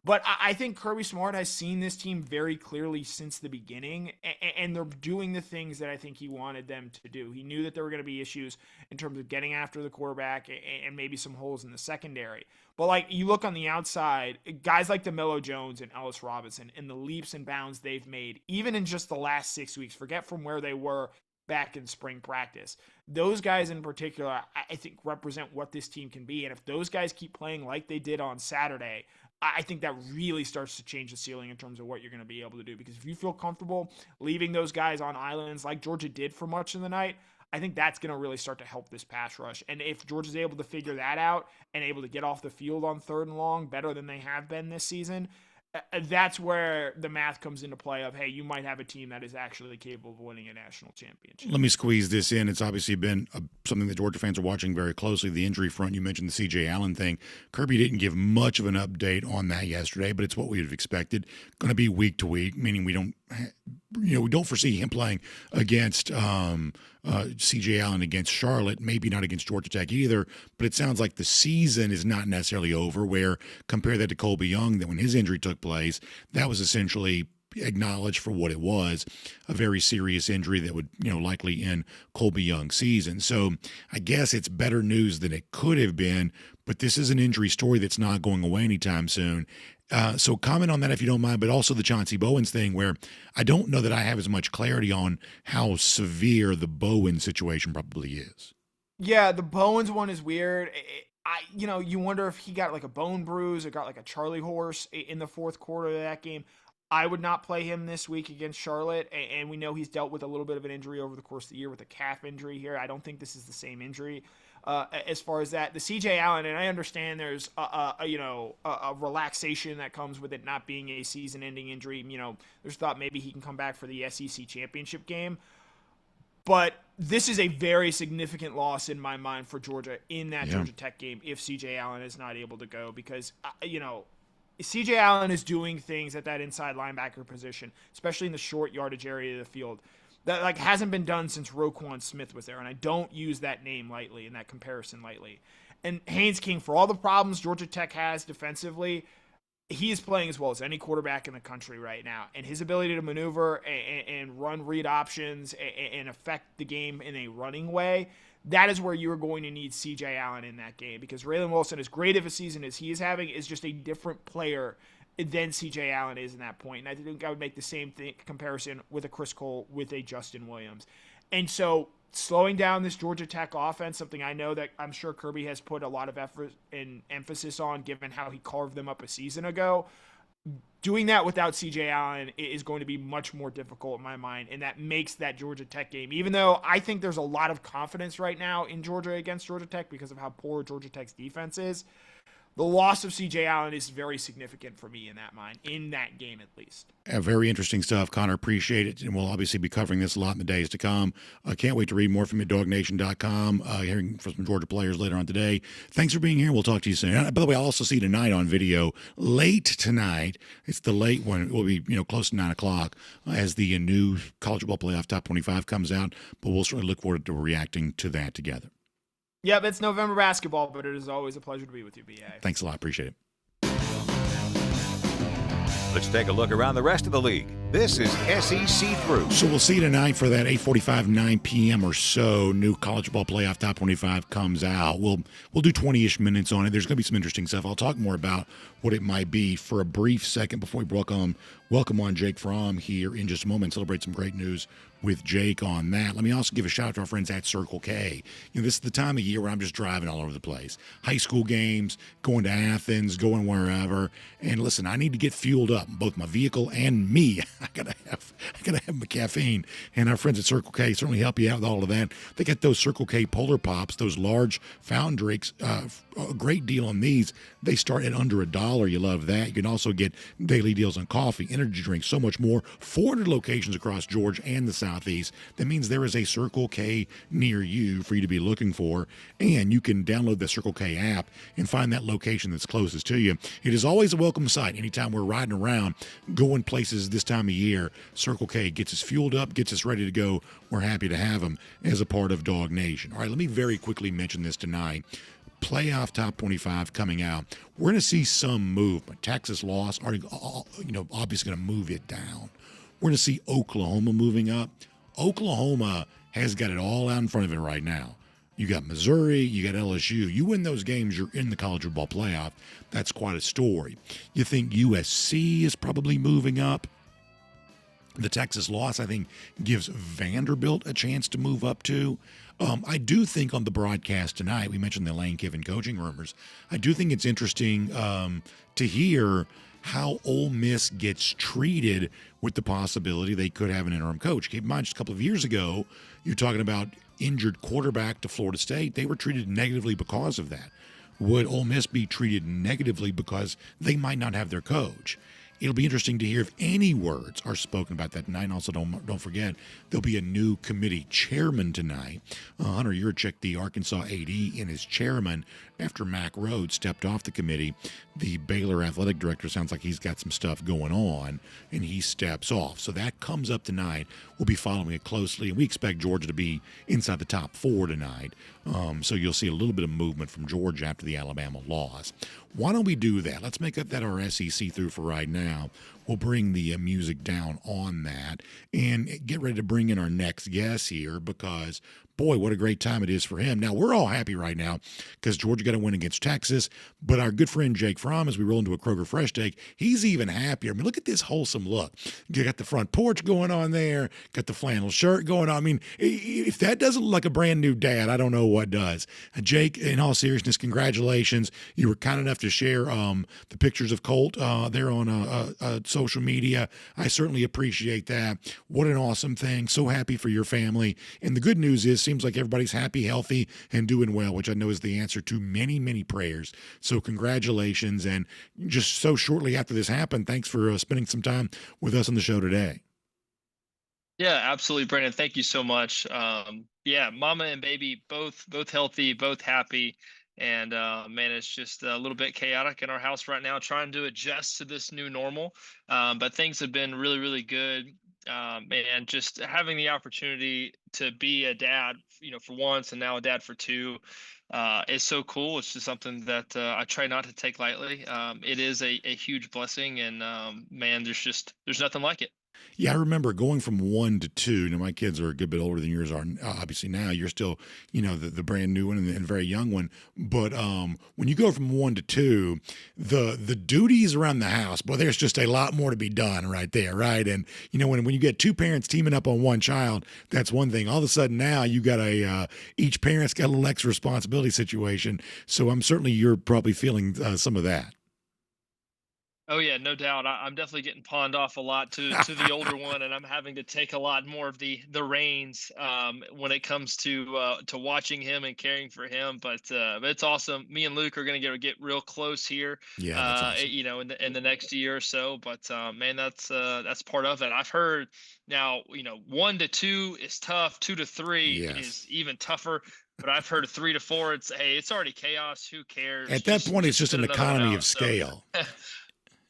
but I think Kirby Smart has seen this team very clearly since the beginning, and they're doing the things that I think he wanted them to do. He knew that there were going to be issues in terms of getting after the quarterback and maybe some holes in the secondary. But like, you look on the outside, guys like DeMello Jones and Ellis Robinson and the leaps and bounds they've made, even in just the last 6 weeks, forget from where they were back in spring practice. Those guys in particular, I think, represent what this team can be. And if those guys keep playing like they did on Saturday, I think that really starts to change the ceiling in terms of what you're going to be able to do. Because if you feel comfortable leaving those guys on islands like Georgia did for much of the night, I think that's going to really start to help this pass rush. And if Georgia's able to figure that out and able to get off the field on 3rd and long better than they have been this season, that's where the math comes into play of, hey, you might have a team that is actually capable of winning a national championship. Let me squeeze this in. It's obviously been something that Georgia fans are watching very closely. The injury front, you mentioned the C.J. Allen thing. Kirby didn't give much of an update on that yesterday, but it's what we would have expected. Going to be week to week, meaning we don't foresee him playing against C.J. Allen against Charlotte, maybe not against Georgia Tech either, but it sounds like the season is not necessarily over, where compare that to Colby Young, that when his injury took place, that was essentially acknowledged for what it was, a very serious injury that would, likely end Colby Young's season. So I guess it's better news than it could have been, but this is an injury story that's not going away anytime soon. So comment on that if you don't mind, but also the Chauncey Bowens thing, where I don't know that I have as much clarity on how severe the Bowen situation probably is. Yeah, the Bowens one is weird. You wonder if he got like a bone bruise or got like a Charlie horse in the 4th quarter of that game. I would not play him this week against Charlotte, and we know he's dealt with a little bit of an injury over the course of the year with a calf injury here. I don't think this is the same injury. As far as that, the C.J. Allen, and I understand there's a relaxation that comes with it not being a season-ending injury. There's thought maybe he can come back for the SEC championship game, but this is a very significant loss in my mind for Georgia in that Georgia Tech game if C.J. Allen is not able to go, because C.J. Allen is doing things at that inside linebacker position, especially in the short yardage area of the field, that hasn't been done since Roquan Smith was there. And I don't use that name lightly and that comparison lightly. And Haynes King, for all the problems Georgia Tech has defensively, he is playing as well as any quarterback in the country right now. And his ability to maneuver and run read options and affect the game in a running way, that is where you're going to need C.J. Allen in that game, because Raylan Wilson, as great of a season as he is having, is just a different player than C.J. Allen is in that point. And I think I would make the same comparison with a Chris Cole, with a Justin Williams. And so slowing down this Georgia Tech offense, something I know that I'm sure Kirby has put a lot of effort and emphasis on given how he carved them up a season ago. Doing that without CJ Allen is going to be much more difficult in my mind, and that makes that Georgia Tech game, even though I think there's a lot of confidence right now in Georgia against Georgia Tech because of how poor Georgia Tech's defense is, the loss of CJ Allen is very significant for me in that game at least. Very interesting stuff, Connor. Appreciate it. And we'll obviously be covering this a lot in the days to come. I can't wait to read more from you at DawgNation.com, hearing from some Georgia players later on today. Thanks for being here. We'll talk to you soon. By the way, I'll also see you tonight on video, late tonight. It's the late one. It will be close to 9 o'clock as the new College Football Playoff Top 25 comes out. But we'll certainly look forward to reacting to that together. Yep, it's November basketball, but it is always a pleasure to be with you, BA. Thanks a lot. Appreciate it. Let's take a look around the rest of the league. This is SEC Through. So we'll see you tonight for that 8:45, 9 p.m. or so. New College Football Playoff Top 25 comes out. We'll do 20-ish minutes on it. There's going to be some interesting stuff. I'll talk more about what it might be for a brief second before we welcome on Jake Fromm here in just a moment. Celebrate some great news with Jake on that. Let me also give a shout out to our friends at Circle K. This is the time of year where I'm just driving all over the place. High school games, going to Athens, going wherever. And listen, I need to get fueled up, both my vehicle and me. I gotta have my caffeine. And our friends at Circle K certainly help you out with all of that. They got those Circle K Polar Pops, those large fountain drinks. A great deal on these. They start at under $1. You love that. You can also get daily deals on coffee, energy drinks, so much more. 400 locations across Georgia and the Southeast. That means there is a Circle K near you for you to be looking for. And you can download the Circle K app and find that location that's closest to you. It is always a welcome sight. Anytime we're riding around, going places this time of year, Circle K gets us fueled up, gets us ready to go. We're happy to have them as a part of Dog Nation. All right, let me very quickly mention this tonight. Playoff Top 25 coming out. We're going to see some movement. Texas loss, obviously going to move it down. We're going to see Oklahoma moving up. Oklahoma has got it all out in front of it right now. You got Missouri, you got LSU. You win those games, you're in the college football playoff. That's quite a story. You think USC is probably moving up. The Texas loss, I think, gives Vanderbilt a chance to move up too. I do think on the broadcast tonight, we mentioned the Lane Kiffin coaching rumors. I do think it's interesting to hear how Ole Miss gets treated with the possibility they could have an interim coach. Keep in mind, just a couple of years ago, you're talking about injured quarterback to Florida State. They were treated negatively because of that. Would Ole Miss be treated negatively because they might not have their coach? It'll be interesting to hear if any words are spoken about that tonight. And also, don't forget, there'll be a new committee chairman tonight. Hunter Yurchik, the Arkansas AD, and his chairman, after Mack Rhodes stepped off the committee, the Baylor athletic director sounds like he's got some stuff going on, and he steps off. So that comes up tonight. We'll be following it closely, and we expect Georgia to be inside the top 4 tonight. So you'll see a little bit of movement from Georgia after the Alabama loss. Why don't we do that? Let's make that our SEC through for right now. We'll bring the music down on that and get ready to bring in our next guest here because, boy, what a great time it is for him. Now, we're all happy right now because Georgia got a win against Texas, but our good friend Jake Fromm, as we roll into a Kroger Fresh Take, he's even happier. I mean, look at this wholesome look. You got the front porch going on there, got the flannel shirt going on. I mean, if that doesn't look like a brand new dad, I don't know what does. Jake, in all seriousness, congratulations. You were kind enough to share the pictures of Colt there on social media. I certainly appreciate that. What an awesome thing. So happy for your family. And the good news is, seems like everybody's happy, healthy, and doing well, which I know is the answer to many, many prayers. So congratulations. And just so shortly after this happened, thanks for spending some time with us on the show today. Yeah, absolutely, Brandon. Thank you so much. Yeah, mama and baby, both healthy, both happy. And man, it's just a little bit chaotic in our house right now, trying to adjust to this new normal. But things have been really, really good. And just having the opportunity to be a dad, for once, and now a dad for 2, is so cool. It's just something that I try not to take lightly. It is a huge blessing, and man, there's nothing like it. Yeah, I remember going from 1 to 2. Now, my kids are a good bit older than yours are. Obviously, now you're still, the brand new one and very young one. But when you go from 1 to 2, the duties around the house, boy, there's just a lot more to be done right there, right? And when you get two parents teaming up on one child, that's one thing. All of a sudden now you got each parent's got a little extra responsibility situation. So you're probably feeling some of that. Oh yeah, no doubt. I'm definitely getting pawned off a lot to the older one, and I'm having to take a lot more of the reins when it comes to watching him and caring for him. But it's awesome. Me and Luke are going to get real close here. Yeah, that's awesome. In the next year or so. But man, that's part of it. I've heard now. 1 to 2 is tough. 2 to 3 Yes. is even tougher. But I've heard 3 to 4. It's already chaos. Who cares? At that point, it's just an economy of scale.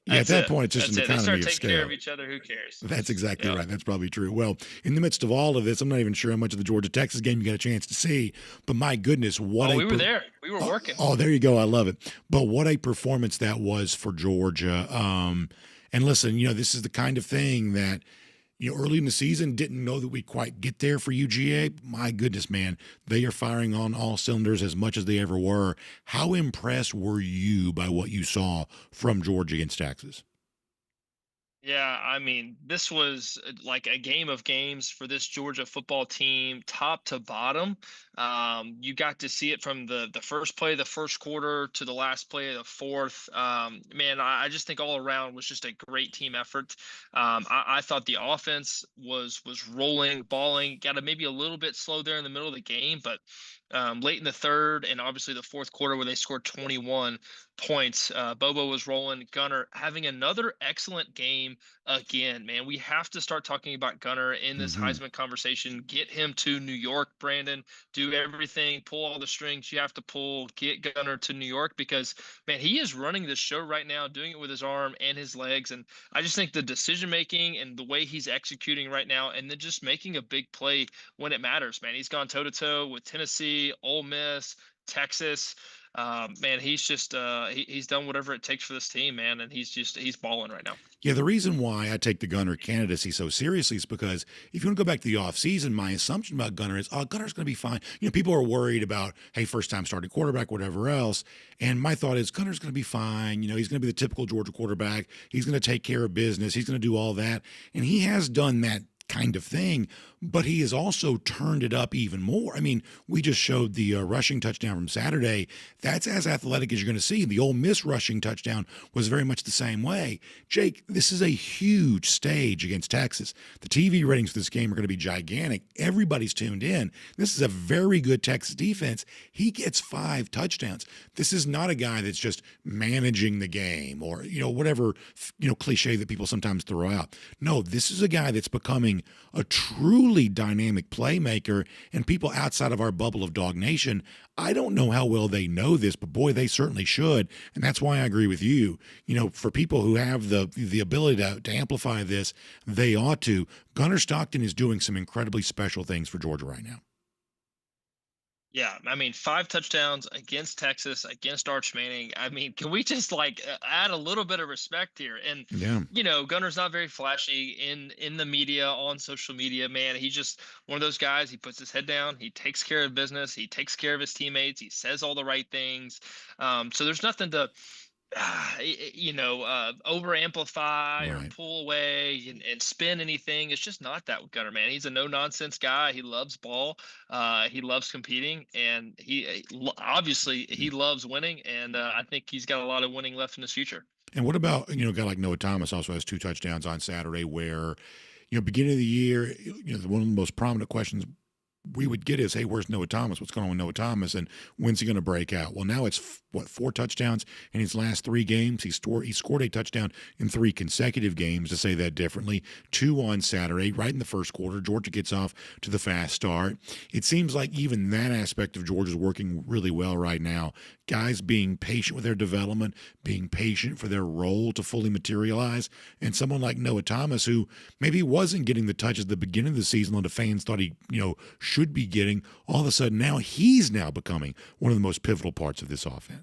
Yeah, at that point, it's just an economy of scale. They start taking care of each other. Who cares? That's exactly right. That's probably true. Well, in the midst of all of this, I'm not even sure how much of the Georgia-Texas game you got a chance to see, but my goodness, what we were there. We were working. Oh, there you go. I love it. But what a performance that was for Georgia. And listen, this is the kind of thing that early in the season, didn't know that we'd quite get there for UGA. My goodness, man, they are firing on all cylinders as much as they ever were. How impressed were you by what you saw from Georgia against Texas? Yeah, I mean, this was like a game of games for this Georgia football team, top to bottom. You got to see it from the first play of the first quarter to the last play of the fourth. Man, I just think all around was just a great team effort. I thought the offense was rolling, balling, got maybe a little bit slow there in the middle of the game, but late in the third and obviously the fourth quarter where they scored 21 points. Bobo was rolling. Gunner having another excellent game again. Man, we have to start talking about Gunner in this Heisman conversation. Get him to New York, Brandon. Do everything. Pull all the strings you have to pull. Get Gunner to New York because, man, he is running the show right now, doing it with his arm and his legs. And I just think the decision making and the way he's executing right now and then just making a big play when it matters, man. He's gone toe-to-toe with Tennessee, Ole Miss, Texas. Man, he's just he's done whatever it takes for this team, man, and he's balling right now. Yeah, the reason why I take the Gunner candidacy so seriously is because if you want to go back to the offseason, my assumption about Gunner is, Gunner's going to be fine. People are worried about, hey, first-time starting quarterback, whatever else, and my thought is Gunner's going to be fine. He's going to be the typical Georgia quarterback. He's going to take care of business. He's going to do all that, and he has done that kind of thing, but he has also turned it up even more. I mean, we just showed the rushing touchdown from Saturday. That's as athletic as you're going to see. The Ole Miss rushing touchdown was very much the same way. Jake, this is a huge stage against Texas. The TV ratings for this game are going to be gigantic. Everybody's tuned in. This is a very good Texas defense. He gets 5 touchdowns. This is not a guy that's just managing the game or, whatever, cliche that people sometimes throw out. No, this is a guy that's becoming a truly dynamic playmaker, and people outside of our bubble of DawgNation, I don't know how well they know this, but boy, they certainly should, and that's why I agree with you. For people who have the ability to amplify this, they ought to. Gunner Stockton is doing some incredibly special things for Georgia right now. Yeah, I mean, 5 touchdowns against Texas, against Arch Manning. I mean, can we just add a little bit of respect here? And yeah, Gunner's not very flashy in the media, on social media. Man, he's just one of those guys. He puts his head down. He takes care of business. He takes care of his teammates. He says all the right things. So there's nothing to over amplify or pull away and spin anything. It's just not that with Gunner, man. He's a no nonsense guy. He loves ball. He loves competing, and he obviously he loves winning. And I think he's got a lot of winning left in his future. And what about a guy like Noah Thomas also has 2 touchdowns on Saturday where beginning of the year, one of the most prominent questions we would get is, hey, where's Noah Thomas? What's going on with Noah Thomas? And when's he going to break out? Well, now it's, 4 touchdowns in his last 3 games. He scored a touchdown in 3 consecutive games, to say that differently. 2 on Saturday, right in the first quarter. Georgia gets off to the fast start. It seems like even that aspect of Georgia is working really well right now. Guys being patient with their development, being patient for their role to fully materialize, and someone like Noah Thomas, who maybe wasn't getting the touches at the beginning of the season that the fans thought he, should be getting, all of a sudden now he's now becoming one of the most pivotal parts of this offense.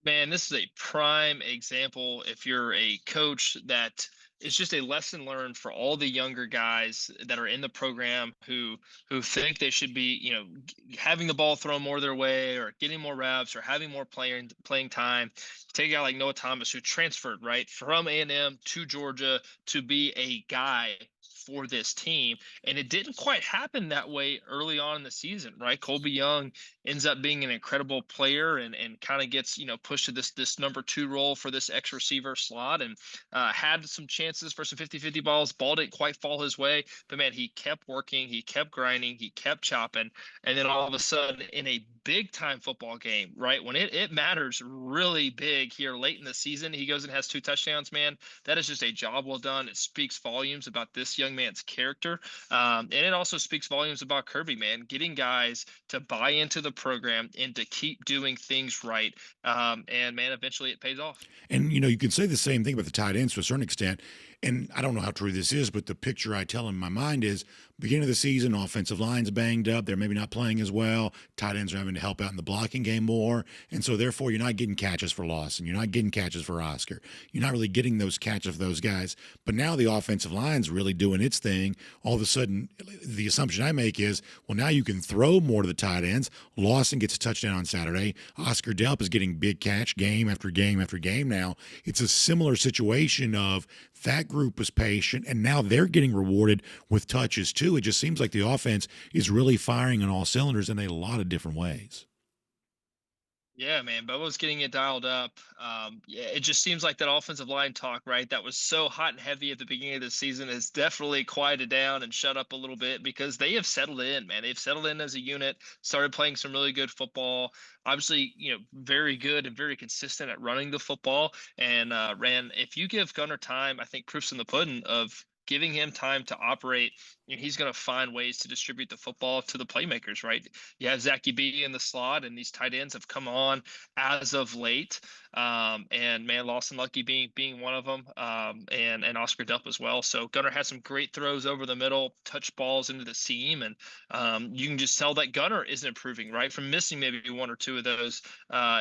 Man, this is a prime example if you're a coach that it's just a lesson learned for all the younger guys that are in the program who think they should be, having the ball thrown more their way or getting more reps or having more playing time. Take a guy like Noah Thomas, who transferred right from A&M to Georgia to be a guy for this team, and it didn't quite happen that way early on in the season, right? Colby Young ends up being an incredible player and kind of gets pushed to this number 2 role for this X receiver slot, and had some chances for some 50-50 balls. Ball didn't quite fall his way, but man, he kept working, he kept grinding, he kept chopping, and then all of a sudden in a big time football game, right, when it matters really big here late in the season, he goes and has 2 touchdowns. Man, that is just a job well done. It speaks volumes about this young man's character, and it also speaks volumes about Kirby, man, getting guys to buy into the program and to keep doing things right. And man, eventually it pays off. And you can say the same thing about the tight ends to a certain extent. And I don't know how true this is, but the picture I tell in my mind is beginning of the season, offensive line's banged up. They're maybe not playing as well. Tight ends are having to help out in the blocking game more. And so therefore you're not getting catches for Lawson. You're not getting catches for Oscar. You're not really getting those catches for those guys. But now the offensive line's really doing its thing. All of a sudden, the assumption I make is, well, now you can throw more to the tight ends. Lawson gets a touchdown on Saturday. Oscar Delp is getting big catch game after game after game now. It's a similar situation of that group was patient, and now they're getting rewarded with touches too. It just seems like the offense is really firing on all cylinders in a lot of different ways. Yeah, man, Bobo's getting it dialed up. Yeah, it just seems like that offensive line talk, right, that was so hot and heavy at the beginning of the season has definitely quieted down and shut up a little bit because they have settled in, man. They've settled in as a unit, started playing some really good football. Obviously, very good and very consistent at running the football. And ran, if you give Gunner time, I think proof's in the pudding of giving him time to operate. He's going to find ways to distribute the football to the playmakers, right? You have Zachy B in the slot, and these tight ends have come on as of late. And man, Lawson Lucky being one of them, and Oscar Delp as well. So Gunner had some great throws over the middle, touch balls into the seam, and you can just tell that Gunner is improving, right? From missing maybe 1 or 2 of those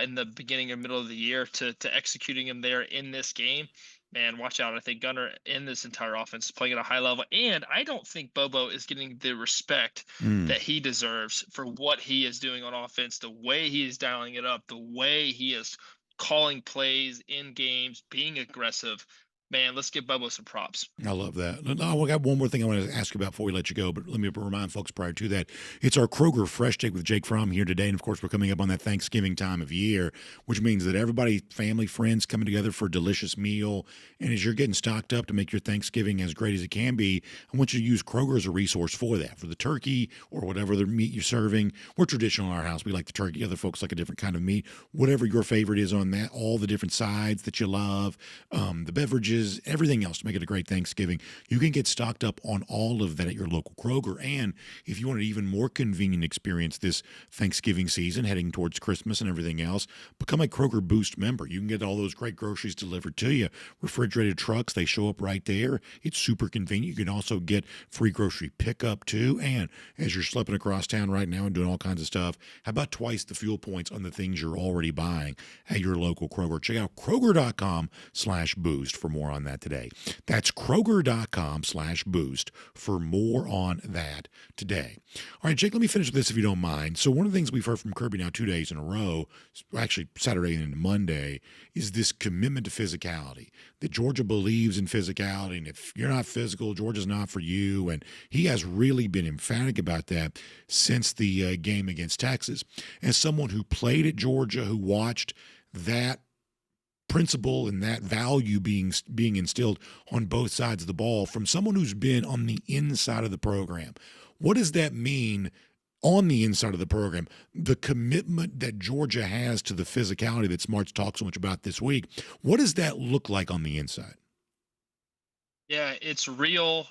in the beginning or middle of the year to executing them there in this game. Man, watch out. I think Gunner in this entire offense is playing at a high level. And I don't think Bobo is getting the respect that he deserves for what he is doing on offense, the way he is dialing it up, the way he is calling plays in games, being aggressive. Man, let's give Bobo some props. I love that. I got one more thing I want to ask you about before we let you go, but let me remind folks prior to that. It's our Kroger Fresh Take with Jake Fromm here today. And, of course, we're coming up on that Thanksgiving time of year, which means that everybody, family, friends, coming together for a delicious meal. And as you're getting stocked up to make your Thanksgiving as great as it can be, I want you to use Kroger as a resource for that, for the turkey or whatever the meat you're serving. We're traditional in our house. We like the turkey. Other folks like a different kind of meat. Whatever your favorite is on that, all the different sides that you love, the beverages, everything else to make it a great Thanksgiving. You can get stocked up on all of that at your local Kroger. And if you want an even more convenient experience this Thanksgiving season, heading towards Christmas and everything else, become a Kroger Boost member. You can get all those great groceries delivered to you. Refrigerated trucks, they show up right there. It's super convenient. You can also get free grocery pickup too. And as you're schlepping across town right now and doing all kinds of stuff, how about twice the fuel points on the things you're already buying at your local Kroger? Check out Kroger.com/boost for more on that today. That's Kroger.com/boost for more on that today. All right, Jake, let me finish with this if you don't mind. So one of the things we've heard from Kirby now 2 days in a row, actually Saturday and Monday, is this commitment to physicality, that Georgia believes in physicality, and if you're not physical, Georgia's not for you. And he has really been emphatic about that since the game against Texas. As someone who played at Georgia, who watched that principle and that value being instilled on both sides of the ball from someone who's been on the inside of the program, what does that mean on the inside of the program? The commitment that Georgia has to the physicality that Smart's talked so much about this week, what does that look like on the inside? Yeah, it's real.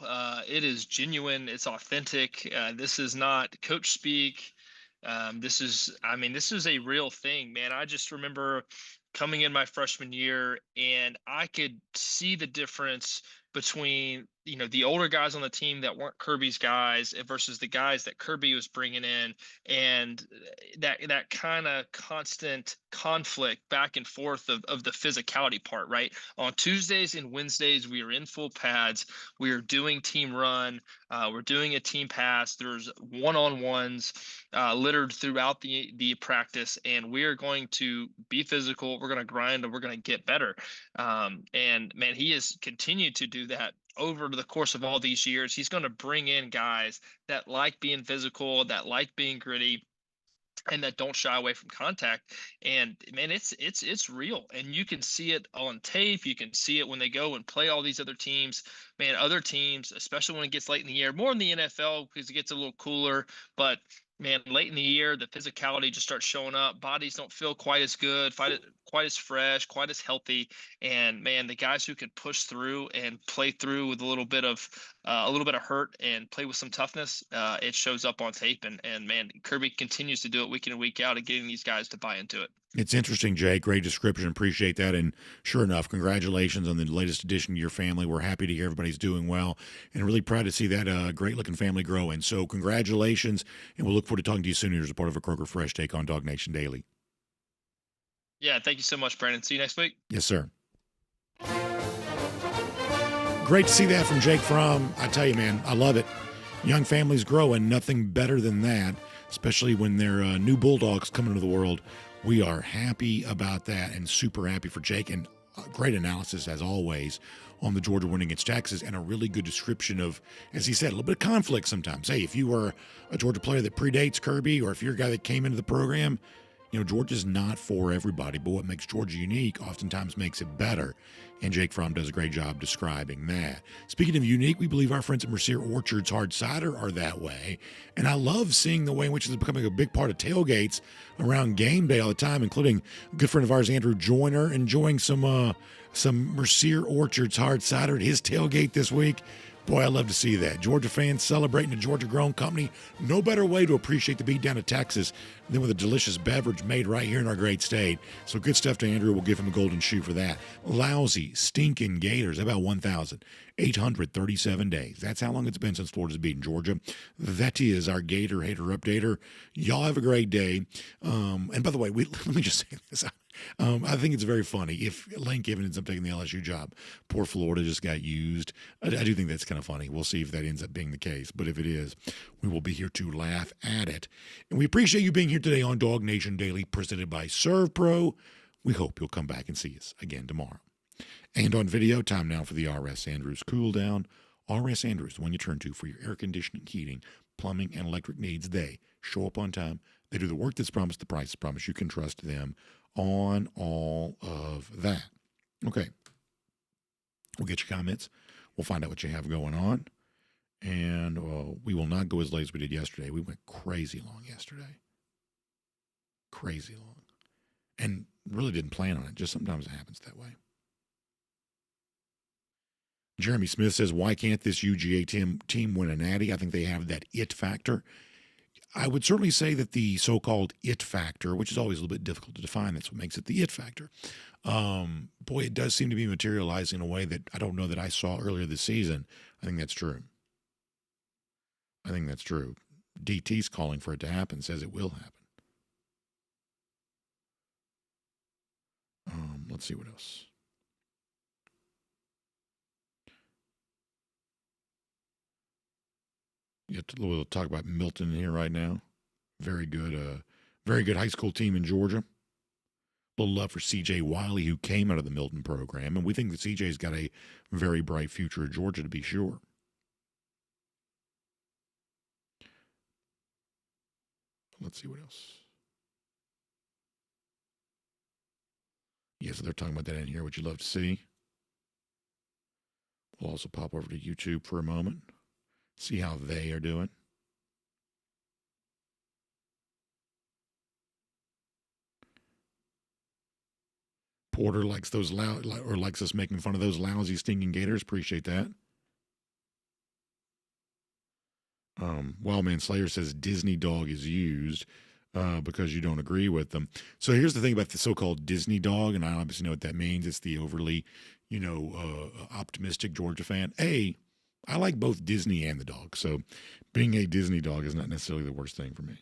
It is genuine. It's authentic. This is not coach speak. This is a real thing, man. I just remember coming in my freshman year, and I could see the difference between the older guys on the team that weren't Kirby's guys versus the guys that Kirby was bringing in, and that kind of constant conflict back and forth of the physicality part, right? On Tuesdays and Wednesdays, we are in full pads. We are doing team run. We're doing a team pass. There's one-on-ones littered throughout the practice, and we are going to be physical. We're going to grind, and we're going to get better. And man, he has continued to do that over the course of all these years. He's going to bring in guys that like being physical, that like being gritty, and that don't shy away from contact. And man, it's real, and you can see it on tape. You can see it when they go and play all these other teams. Man, other teams, especially when it gets late in the year, more in the NFL because it gets a little cooler, but man, late in the year, the physicality just starts showing up. Bodies don't feel quite as good, quite as fresh, quite as healthy. And man, the guys who can push through and play through with a little bit of hurt and play with some toughness, it shows up on tape. And man, Kirby continues to do it week in and week out of getting these guys to buy into it. It's interesting, Jake. Great description. Appreciate that. And sure enough, congratulations on the latest addition to your family. We're happy to hear everybody's doing well and really proud to see that great-looking family growing. So congratulations, and we'll look forward to talking to you soon as a part of a Kroger Fresh Take on DawgNation Daily. Yeah, thank you so much, Brandon. See you next week. Yes, sir. Great to see that from Jake Fromm. I tell you, man, I love it. Young families grow, and nothing better than that, especially when they're new Bulldogs coming into the world. We are happy about that and super happy for Jake. And great analysis, as always, on the Georgia win against Texas, and a really good description of, as he said, a little bit of conflict sometimes. Hey, if you were a Georgia player that predates Kirby, or if you're a guy that came into the program, Georgia's not for everybody, but what makes Georgia unique oftentimes makes it better. And Jake Fromm does a great job describing that. Speaking of unique, we believe our friends at Mercier Orchard's hard cider are that way. And I love seeing the way in which it's becoming a big part of tailgates around game day all the time, including a good friend of ours, Andrew Joyner, enjoying some Mercier Orchard's hard cider at his tailgate this week. Boy, I love to see that. Georgia fans celebrating a Georgia-grown company. No better way to appreciate the beat down of Texas than with a delicious beverage made right here in our great state. So good stuff to Andrew. We'll give him a golden shoe for that. Lousy, stinking Gators. About 1,837 days. That's how long it's been since Florida's beaten Georgia. That is our Gator Hater Updater. Y'all have a great day. And by the way, let me just say this. I think it's very funny if Lane Kiffin ends up taking the LSU job. Poor Florida just got used. I do think that's kind of funny. We'll see if that ends up being the case. But if it is, we will be here to laugh at it. And we appreciate you being here today on DawgNation Daily, presented by ServPro. We hope you'll come back and see us again tomorrow. And on video, time now for the R.S. Andrews Cool Down. R.S. Andrews, the one you turn to for your air conditioning, heating, plumbing, and electric needs. They show up on time. They do the work that's promised, the price is promised. You can trust them on all of that. Okay. We'll get your comments. We'll find out what you have going on. And we will not go as late as we did yesterday. We went crazy long yesterday. Crazy long. And really didn't plan on it. Just sometimes it happens that way. Jeremy Smith says, why can't this UGA team win a natty? I think they have that it factor. I would certainly say that the so-called it factor, which is always a little bit difficult to define, that's what makes it the it factor. Boy, it does seem to be materializing in a way that I don't know that I saw earlier this season. I think that's true. DT's calling for it to happen, says it will happen. Let's see what else. We'll talk about Milton here right now. Very good high school team in Georgia. A little love for C.J. Wiley, who came out of the Milton program, and we think that C.J.'s got a very bright future at Georgia, to be sure. Let's see what else. Yes, they're talking about that in here, which you'd love to see. We'll also pop over to YouTube for a moment. See how they are doing. Porter likes those likes us making fun of those lousy, stinking Gators. Appreciate that. Wildman Slayer says Disney dog is used because you don't agree with them. So here's the thing about the so-called Disney dog, and I obviously know what that means. It's the overly, optimistic Georgia fan. I like both Disney and the dog, so being a Disney dog is not necessarily the worst thing for me.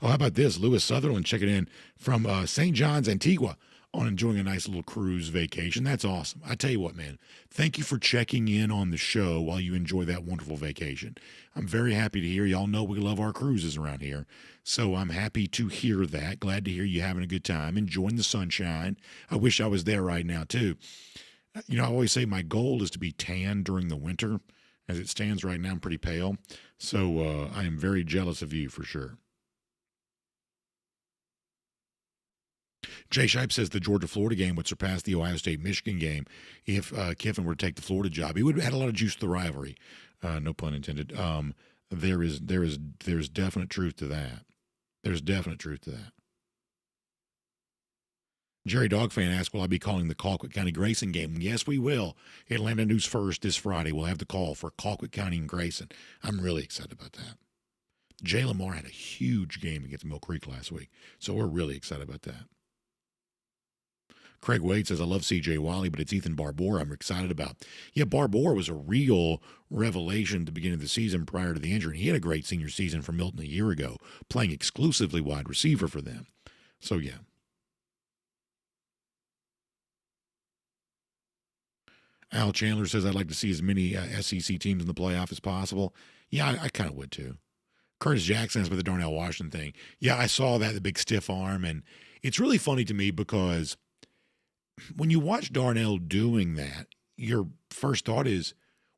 Oh, how about this? Lewis Sutherland checking in from St. John's, Antigua, on enjoying a nice little cruise vacation. That's awesome. I tell you what, man, thank you for checking in on the show while you enjoy that wonderful vacation. I'm very happy to hear. Y'all know we love our cruises around here, so I'm happy to hear that. Glad to hear you having a good time, enjoying the sunshine. I wish I was there right now, too. You know, I always say my goal is to be tan during the winter. As it stands right now, I'm pretty pale, so I am very jealous of you for sure. Jay Shipe says the Georgia-Florida game would surpass the Ohio State-Michigan game if Kiffin were to take the Florida job. He would have had a lot of juice to the rivalry. No pun intended. There's definite truth to that. There's definite truth to that. Jerry Dogfan asked, will I be calling the Colquitt County Grayson game? Yes, we will. Atlanta News First this Friday. We'll have the call for Colquitt County and Grayson. I'm really excited about that. Jay Lamar had a huge game against Mill Creek last week, so we're really excited about that. Craig Wade says, I love C.J. Wiley, but it's Ethan Barbour I'm excited about. Yeah, Barbour was a real revelation at the beginning of the season prior to the injury. He had a great senior season for Milton a year ago, playing exclusively wide receiver for them. So, yeah. Al Chandler says, I'd like to see as many SEC teams in the playoff as possible. Yeah, I kind of would too. Curtis Jackson asked about the Darnell Washington thing. Yeah, I saw that, the big stiff arm. And it's really funny to me because when you watch Darnell doing that, your first thought is,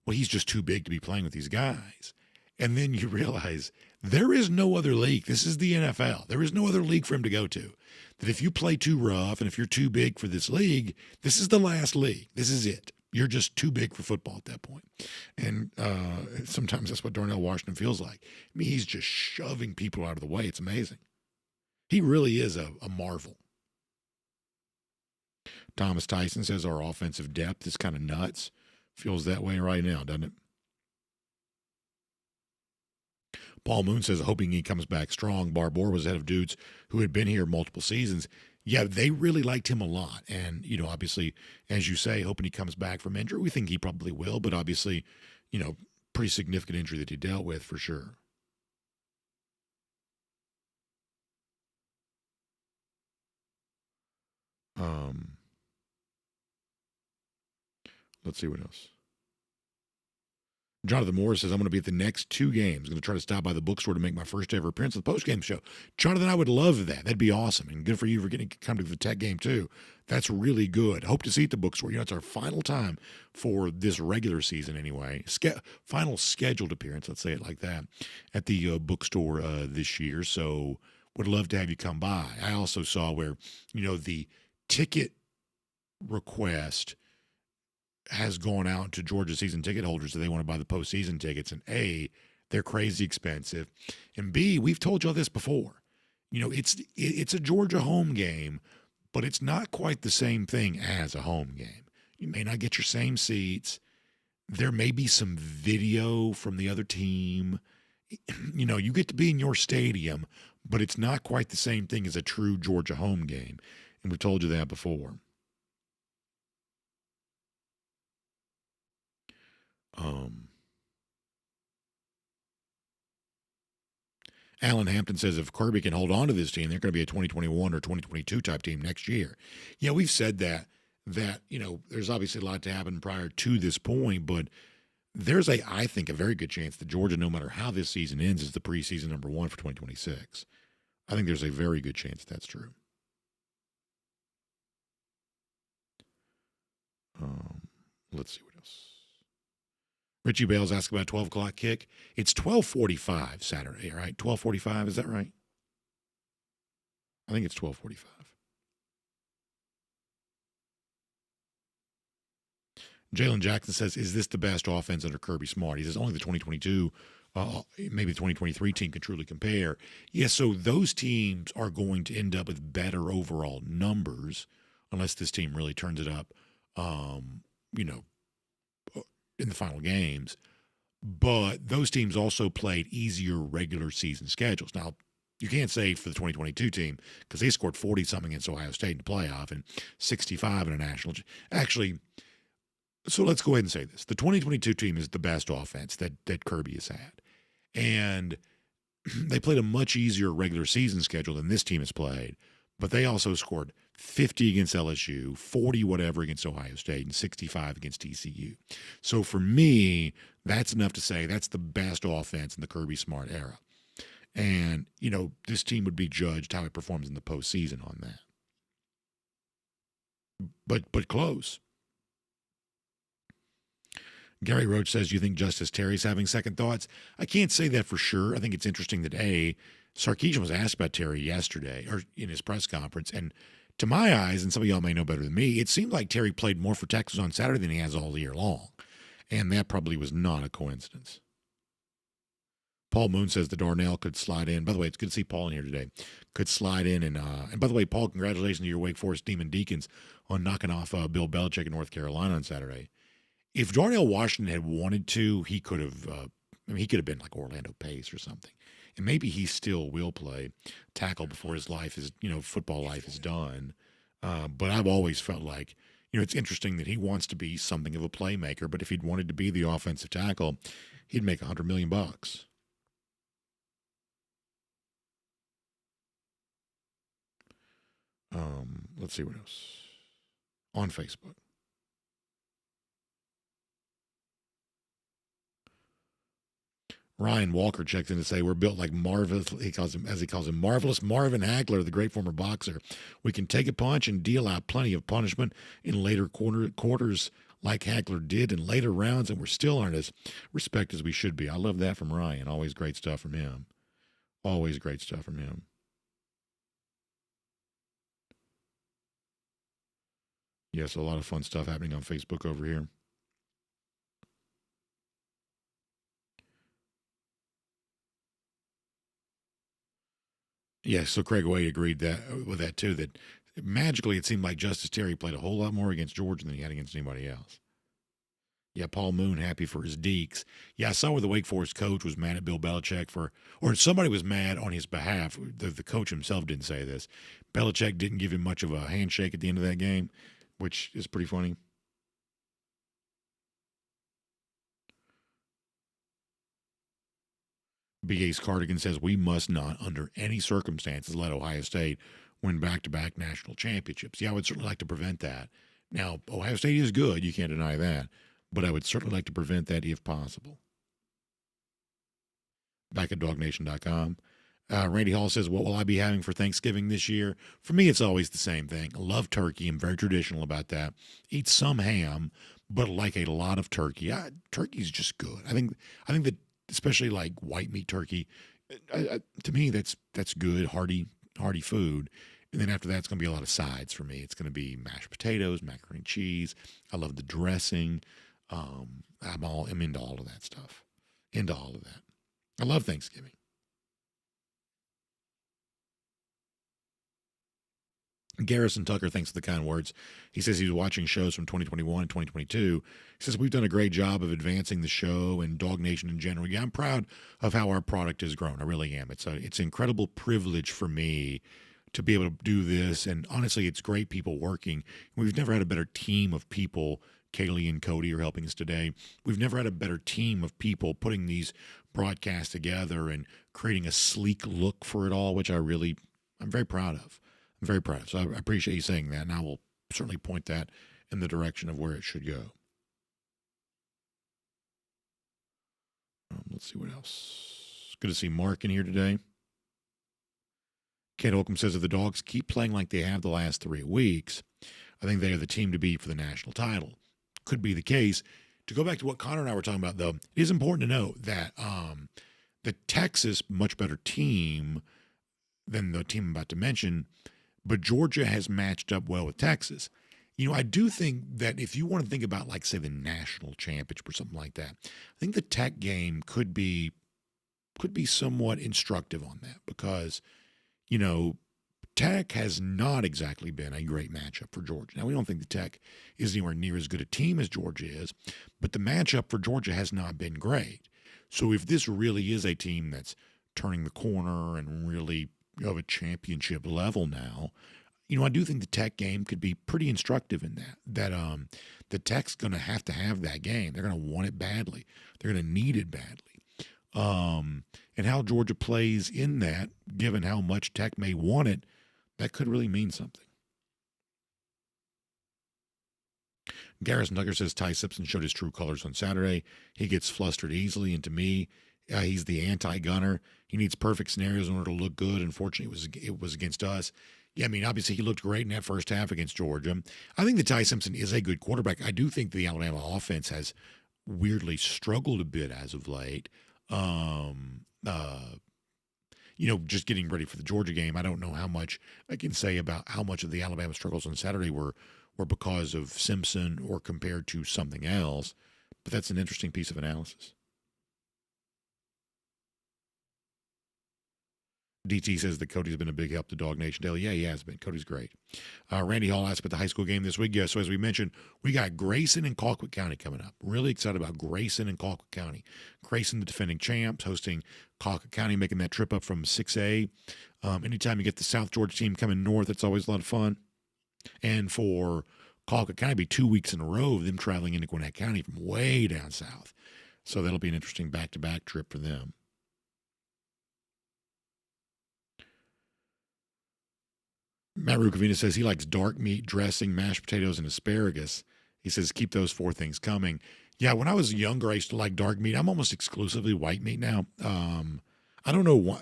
well, he's just too big to be playing with these guys. And then you realize there is no other league. This is the NFL. There is no other league for him to go to. That if you play too rough and if you're too big for this league, this is the last league. This is it. You're just too big for football at that point. And sometimes that's what Darnell Washington feels like. I mean, he's just shoving people out of the way. It's amazing. He really is a marvel. Thomas Tyson says our offensive depth is kind of nuts. Feels that way right now, doesn't it? Paul Moon says, hoping he comes back strong. Barbour was head of dudes who had been here multiple seasons. Yeah, they really liked him a lot. And, you know, obviously, as you say, hoping he comes back from injury. We think he probably will, but obviously, you know, pretty significant injury that he dealt with for sure. Let's see what else. Jonathan Morris says, I'm going to be at the next two games. I'm going to try to stop by the bookstore to make my first ever appearance at the post-game show. Jonathan, I would love that. That'd be awesome. And good for you for getting to come to the Tech game, too. That's really good. Hope to see you at the bookstore. You know, it's our final time for this regular season anyway. Final scheduled appearance, let's say it like that, at the bookstore this year. So would love to have you come by. I also saw where, you know, the ticket request has gone out to Georgia season ticket holders that they want to buy the postseason tickets. And A, they're crazy expensive. And B, we've told y'all this before. You know, it's a Georgia home game, but it's not quite the same thing as a home game. You may not get your same seats. There may be some video from the other team. You know, you get to be in your stadium, but it's not quite the same thing as a true Georgia home game. And we've told you that before. Alan Hampton says if Kirby can hold on to this team, they're going to be a 2021 or 2022 type team next year. Yeah, we've said that, you know, there's obviously a lot to happen prior to this point, but there's I think, a very good chance that Georgia, no matter how this season ends, is the preseason number one for 2026. I think there's a very good chance that's true. Let's see what else. Richie Bales asked about 12 o'clock kick. It's 12:45 Saturday, right? 12:45, is that right? I think it's 12:45. Jalen Jackson says, is this the best offense under Kirby Smart? He says only the 2022, maybe the 2023 team can truly compare. Yeah, so those teams are going to end up with better overall numbers unless this team really turns it up, you know, in the final games. But those teams also played easier regular season schedules. Now, you can't say for the 2022 team because they scored 40-something against Ohio State in the playoff and 65 in a national. Actually, So let's go ahead and say this. The 2022 team is the best offense that Kirby has had. And they played a much easier regular season schedule than this team has played, but they also scored 50 against LSU, 40 whatever against Ohio State, and 65 against TCU. So for me, that's enough to say that's the best offense in the Kirby Smart era. And, this team would be judged how it performs in the postseason on that. But close. Gary Roach says, you think Justice Terry's having second thoughts? I can't say that for sure. I think it's interesting that, Sarkisian was asked about Terry yesterday, or in his press conference, and to my eyes, and some of y'all may know better than me, it seemed like Terry played more for Texas on Saturday than he has all year long, and that probably was not a coincidence. Paul Moon says the Darnell could slide in. By the way, it's good to see Paul in here today. Could slide in, and by the way, Paul, congratulations to your Wake Forest Demon Deacons on knocking off Bill Belichick in North Carolina on Saturday. If Darnell Washington had wanted to, he could have. He could have been like Orlando Pace or something, and maybe he still will play tackle before his life is, football life is done. But I've always felt like, it's interesting that he wants to be something of a playmaker. But if he'd wanted to be the offensive tackle, he'd make $100 million. Let's see what else on Facebook. Ryan Walker checks in to say we're built like marvelous. He calls him marvelous Marvin Hagler, the great former boxer. We can take a punch and deal out plenty of punishment in later quarters, like Hagler did in later rounds, and we're still aren't as respect as we should be. I love that from Ryan. Always great stuff from him. Always great stuff from him. Yes, a lot of fun stuff happening on Facebook over here. Yeah, so Craig Wade agreed with that too, that magically it seemed like Justice Terry played a whole lot more against Georgia than he had against anybody else. Yeah, Paul Moon happy for his Deeks. Yeah, I saw where the Wake Forest coach was mad at Bill Belichick or somebody was mad on his behalf. The coach himself didn't say this. Belichick didn't give him much of a handshake at the end of that game, which is pretty funny. Big Ace Cardigan says we must not, under any circumstances, let Ohio State win back-to-back national championships. Yeah, I would certainly like to prevent that. Now, Ohio State is good. You can't deny that. But I would certainly like to prevent that if possible. Back at DawgNation.com. Randy Hall says, what will I be having for Thanksgiving this year? For me, it's always the same thing. I love turkey. I'm very traditional about that. Eat some ham, but like a lot of turkey. Turkey's just good. I think that especially like white meat turkey, to me, that's good, hearty food. And then after that, it's going to be a lot of sides for me. It's going to be mashed potatoes, macaroni and cheese. I love the dressing. I'm into all of that stuff. Into all of that. I love Thanksgiving. Garrison Tucker, thanks for the kind words. He says he was watching shows from 2021 and 2022. He says, we've done a great job of advancing the show and DawgNation in general. Yeah, I'm proud of how our product has grown. I really am. It's an incredible privilege for me to be able to do this. And honestly, it's great people working. We've never had a better team of people. Kaylee and Cody are helping us today. We've never had a better team of people putting these broadcasts together and creating a sleek look for it all, which I'm very proud of. I'm very proud. So I appreciate you saying that, and I will certainly point that in the direction of where it should go. Let's see what else. Good to see Mark in here today. Kate Holcomb says if the Dogs keep playing like they have the last 3 weeks, I think they are the team to beat for the national title. Could be the case. To go back to what Connor and I were talking about, though, it is important to note that the Texas, much better team than the team I'm about to mention, but Georgia has matched up well with Texas. I do think that if you want to think about, like, say, the national championship or something like that, I think the Tech game could be somewhat instructive on that because, Tech has not exactly been a great matchup for Georgia. Now, we don't think the Tech is anywhere near as good a team as Georgia is, but the matchup for Georgia has not been great. So if this really is a team that's turning the corner and really of a championship level now, I do think the Tech game could be pretty instructive in that the Tech's going to have that game. They're going to want it badly. They're going to need it badly. And how Georgia plays in that, given how much Tech may want it, that could really mean something. Garrison Tucker says Ty Simpson showed his true colors on Saturday. He gets flustered easily, and to me, he's the anti-gunner. He needs perfect scenarios in order to look good. Unfortunately, it was against us. Yeah, I mean, obviously he looked great in that first half against Georgia. I think that Ty Simpson is a good quarterback. I do think the Alabama offense has weirdly struggled a bit as of late. Just getting ready for the Georgia game, I don't know how much I can say about how much of the Alabama struggles on Saturday were because of Simpson or compared to something else, but that's an interesting piece of analysis. DT says that Cody's been a big help to DawgNation Daily. Yeah, he has been. Cody's great. Randy Hall asked about the high school game this week. Yeah, so as we mentioned, we got Grayson and Colquitt County coming up. Really excited about Grayson and Colquitt County. Grayson, the defending champs, hosting Colquitt County, making that trip up from 6A. Anytime you get the South Georgia team coming north, it's always a lot of fun. And for Colquitt County, it'll be 2 weeks in a row of them traveling into Gwinnett County from way down south. So that'll be an interesting back-to-back trip for them. Matt Rukavina says he likes dark meat, dressing, mashed potatoes, and asparagus. He says, keep those 4 things coming. Yeah, when I was younger, I used to like dark meat. I'm almost exclusively white meat now. I don't know why.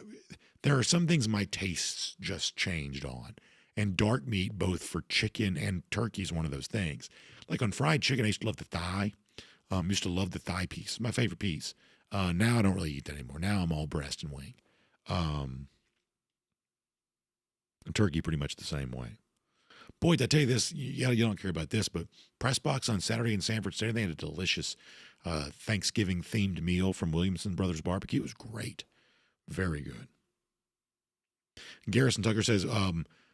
There are some things my tastes just changed on. And dark meat, both for chicken and turkey, is one of those things. Like on fried chicken, I used to love the thigh. Used to love the thigh piece. My favorite piece. Now I don't really eat that anymore. Now I'm all breast and wing. Turkey pretty much the same way. Boy, I tell you this, you don't care about this, but Press Box on Saturday in Sanford State, they had a delicious Thanksgiving-themed meal from Williamson Brothers Barbecue. It was great. Very good. Garrison Tucker says,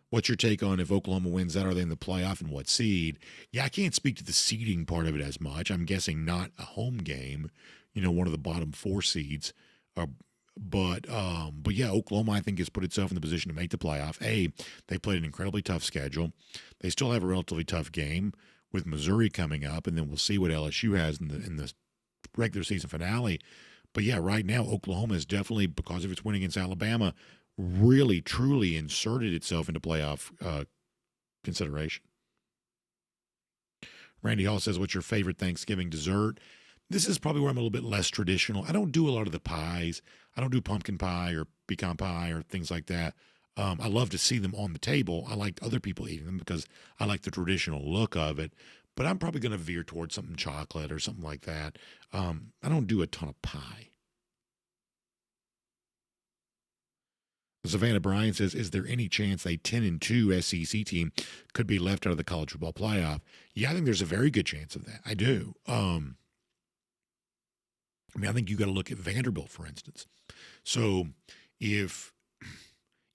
what's your take on if Oklahoma wins that? Are they in the playoff and what seed? Yeah, I can't speak to the seeding part of it as much. I'm guessing not a home game, one of the bottom 4 seeds. But yeah, Oklahoma, I think, has put itself in the position to make the playoff. They played an incredibly tough schedule. They still have a relatively tough game with Missouri coming up, and then we'll see what LSU has in the regular season finale. But yeah, right now, Oklahoma is definitely, because of its win against Alabama, really, truly inserted itself into playoff consideration. Randy Hall says, what's your favorite Thanksgiving dessert? This is probably where I'm a little bit less traditional. I don't do a lot of the pies. I don't do pumpkin pie or pecan pie or things like that. I love to see them on the table. I like other people eating them because I like the traditional look of it. But I'm probably going to veer towards something chocolate or something like that. I don't do a ton of pie. Savannah Bryan says, is there any chance a 10-2 SEC team could be left out of the college football playoff? Yeah, I think there's a very good chance of that. I do. I think you got to look at Vanderbilt, for instance. So if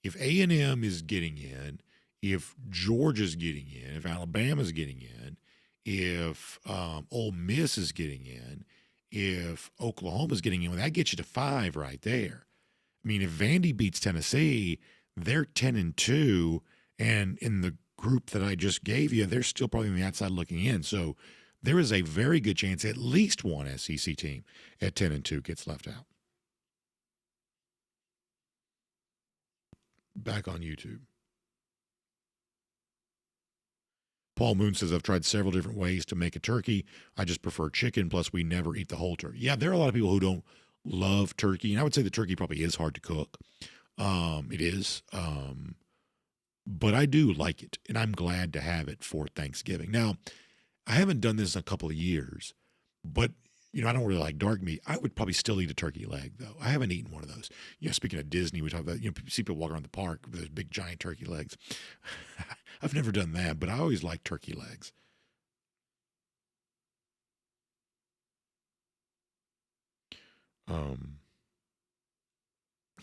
A&M is getting in, if Georgia's getting in, if Alabama's getting in, if Ole Miss is getting in, if Oklahoma's getting in, well, that gets you to 5 right there. If Vandy beats Tennessee, they're 10-2, and in the group that I just gave you, they're still probably on the outside looking in. So there is a very good chance at least one SEC team at 10-2 gets left out. Back on YouTube. Paul Moon says, I've tried several different ways to make a turkey. I just prefer chicken, plus we never eat the whole turkey. Yeah, there are a lot of people who don't love turkey, and I would say the turkey probably is hard to cook. It is. But I do like it, and I'm glad to have it for Thanksgiving. Now, I haven't done this in a couple of years, but, I don't really like dark meat. I would probably still eat a turkey leg, though. I haven't eaten one of those. Speaking of Disney, we talk about, you see people walk around the park with those big, giant turkey legs. I've never done that, but I always like turkey legs.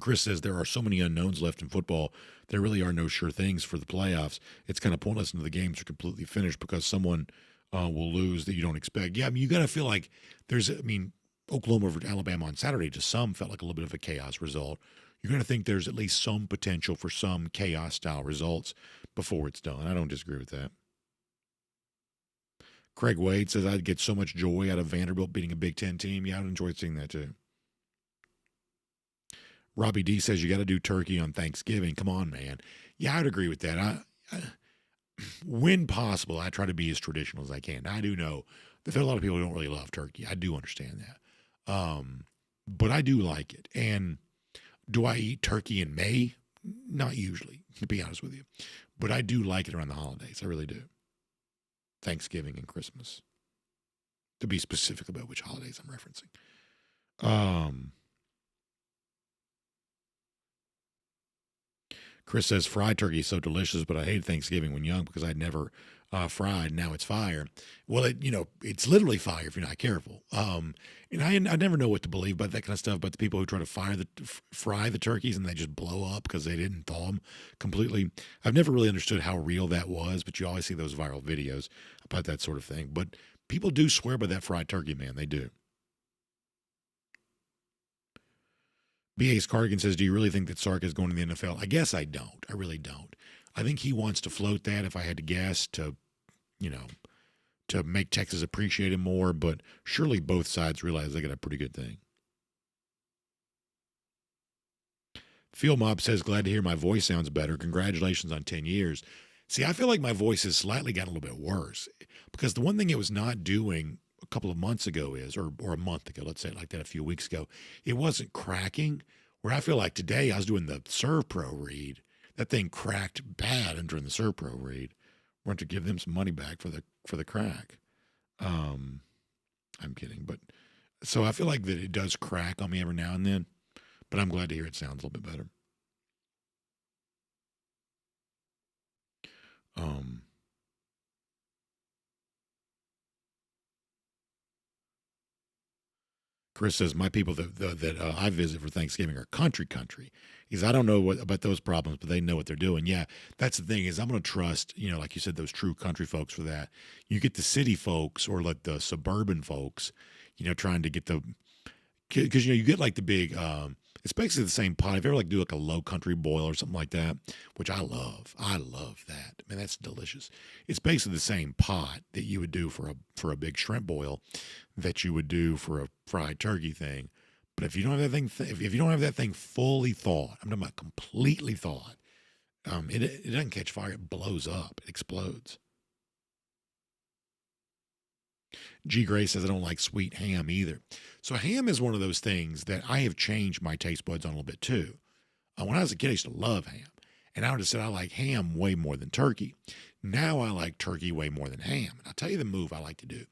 Chris says there are so many unknowns left in football. There really are no sure things for the playoffs. It's kind of pointless until the games are completely finished because someone will lose that you don't expect. Yeah, you got to feel like Oklahoma over Alabama on Saturday to some felt like a little bit of a chaos result. You're going to think there's at least some potential for some chaos-style results before it's done. I don't disagree with that. Craig Wade says, I'd get so much joy out of Vanderbilt beating a Big Ten team. Yeah, I'd enjoy seeing that too. Robbie D says, you got to do turkey on Thanksgiving. Come on, man. Yeah, I'd agree with that. When possible, I try to be as traditional as I can. Now, I do know that there are a lot of people who don't really love turkey. I do understand that. But I do like it. And do I eat turkey in May? Not usually, to be honest with you. But I do like it around the holidays. I really do. Thanksgiving and Christmas, to be specific about which holidays I'm referencing. Chris says, fried turkey is so delicious, but I hated Thanksgiving when young because I'd never fried. Now it's fire. Well, it's literally fire if you're not careful. And I never know what to believe about that kind of stuff, but the people who try to fry the turkeys and they just blow up because they didn't thaw them completely. I've never really understood how real that was, but you always see those viral videos about that sort of thing. But people do swear by that fried turkey, man. They do. B.A.'s Cardigan says, do you really think that Sark is going to the NFL? I guess I don't. I really don't. I think he wants to float that, if I had to guess, to make Texas appreciate him more, but surely both sides realize they got a pretty good thing. Field Mob says, glad to hear my voice sounds better. Congratulations on 10 years. See, I feel like my voice has slightly gotten a little bit worse because the one thing it was not doing a couple of months ago or a month ago, let's say it like that, a few weeks ago, it wasn't cracking, where I feel like today I was doing the Serve Pro read. That thing cracked bad during the Serve Pro read. We're going to give them some money back for the crack. I'm kidding, but so I feel like that it does crack on me every now and then, but I'm glad to hear it sounds a little bit better. Chris says, my people that I visit for Thanksgiving are country. He says, I don't know about those problems, but they know what they're doing. Yeah, that's the thing is I'm going to trust, like you said, those true country folks for that. You get the city folks or like the suburban folks, trying to get because, you get like the big, it's basically the same pot. If you ever do like a low country boil or something like that, which I love that. Man, that's delicious. It's basically the same pot that you would do for a big shrimp boil that you would do for a fried turkey thing. But if you don't have that thing, if you don't have that thing fully thawed, I'm talking about completely thawed, it doesn't catch fire. It blows up. It explodes. G. Gray says, I don't like sweet ham either. So ham is one of those things that I have changed my taste buds on a little bit too. When I was a kid, I used to love ham. And I would have said I like ham way more than turkey. Now I like turkey way more than ham. And I'll tell you the move I like to do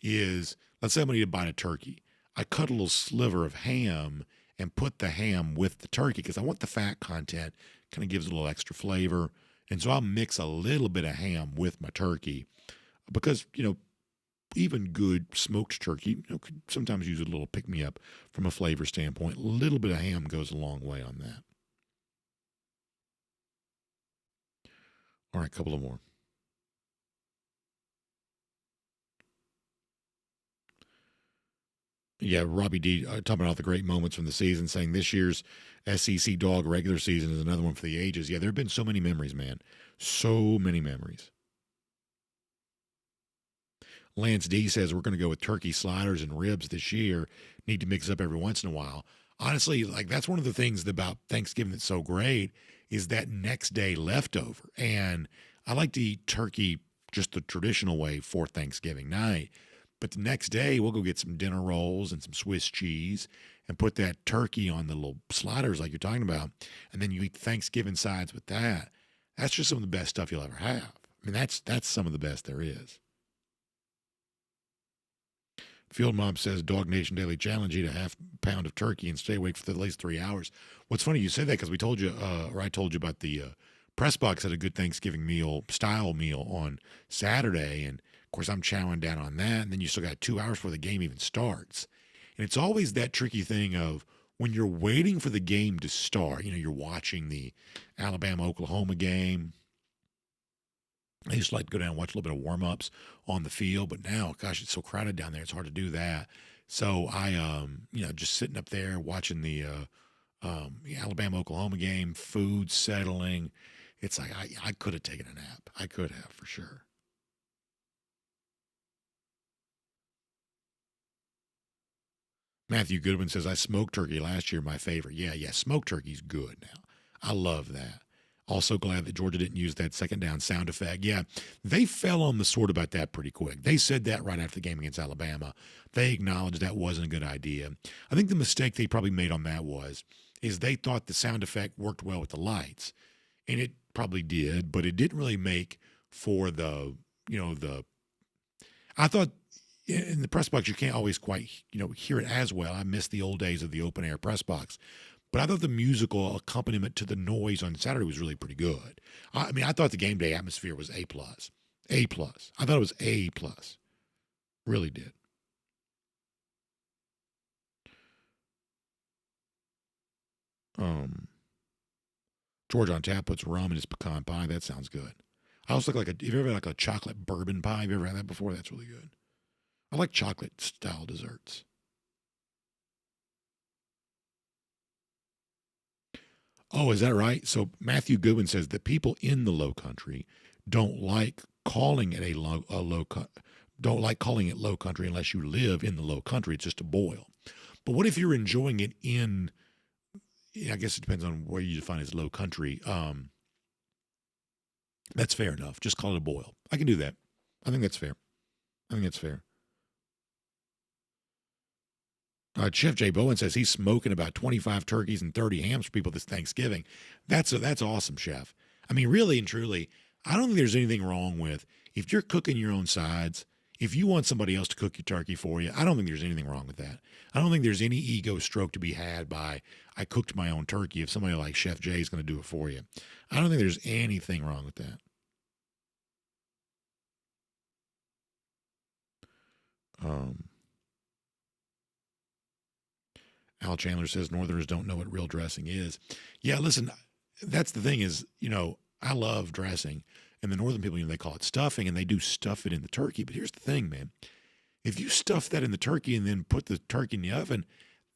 is, let's say I'm going to eat a bite of turkey. I cut a little sliver of ham and put the ham with the turkey because I want the fat content, kind of gives it a little extra flavor. And so I'll mix a little bit of ham with my turkey because, even good smoked turkey, could sometimes use a little pick-me-up from a flavor standpoint. A little bit of ham goes a long way on that. All right, a couple of more. Yeah, Robbie D talking about all the great moments from the season, saying this year's SEC Dog regular season is another one for the ages. Yeah, there have been so many memories, man. So many memories. Lance D says we're going to go with turkey sliders and ribs this year. Need to mix up every once in a while. Honestly, that's one of the things about Thanksgiving that's so great is that next day leftover. And I like to eat turkey just the traditional way for Thanksgiving night. But the next day, we'll go get some dinner rolls and some Swiss cheese and put that turkey on the little sliders like you're talking about. And then you eat Thanksgiving sides with that. That's just some of the best stuff you'll ever have. I mean, that's some of the best there is. Field Mob says, DawgNation Daily challenge, eat a half pound of turkey and stay awake for at least 3 hours. What's funny, you say that because we told you, or I told you about the press box had a good Thanksgiving style meal on Saturday. And of course, I'm chowing down on that. And then you still got 2 hours before the game even starts. And it's always that tricky thing of when you're waiting for the game to start, you're watching the Alabama-Oklahoma game. I used to like to go down and watch a little bit of warm-ups on the field, but now, gosh, it's so crowded down there. It's hard to do that. So I, just sitting up there watching the Alabama-Oklahoma game, food settling. It's like I could have taken a nap. I could have, for sure. Matthew Goodwin says, I smoked turkey last year, my favorite. Yeah, smoked turkey's good now. I love that. Also glad that Georgia didn't use that second down sound effect. Yeah, they fell on the sword about that pretty quick. They said that right after the game against Alabama. They acknowledged that wasn't a good idea. I think the mistake they probably made on that is they thought the sound effect worked well with the lights. And it probably did, but it didn't really make for I thought in the press box, you can't always quite, hear it as well. I miss the old days of the open air press box. But I thought the musical accompaniment to the noise on Saturday was really pretty good. I thought the game day atmosphere was A+. A+. I thought it was A+. Really did. George on tap puts rum in his pecan pie. That sounds good. I also like have you ever had a chocolate bourbon pie? Have you ever had that before? That's really good. I like chocolate style desserts. Oh, is that right? So Matthew Goodwin says that people in the Low Country don't like calling it don't like calling it Low Country unless you live in the Low Country. It's just a boil. But what if you're enjoying it in? I guess it depends on where you define as Low Country. That's fair enough. Just call it a boil. I can do that. I think that's fair. Chef Jay Bowen says he's smoking about 25 turkeys and 30 hams for people this Thanksgiving. That's awesome, Chef. I mean, really and truly, I don't think there's anything wrong with if you're cooking your own sides. If you want somebody else to cook your turkey for you, I don't think there's anything wrong with that. I don't think there's any ego stroke to be had by I cooked my own turkey if somebody like Chef Jay is going to do it for you. I don't think there's anything wrong with that. Al Chandler says Northerners don't know what real dressing is. Yeah, listen, that's the thing is, I love dressing. And the Northern people, they call it stuffing, and they do stuff it in the turkey. But here's the thing, man. If you stuff that in the turkey and then put the turkey in the oven,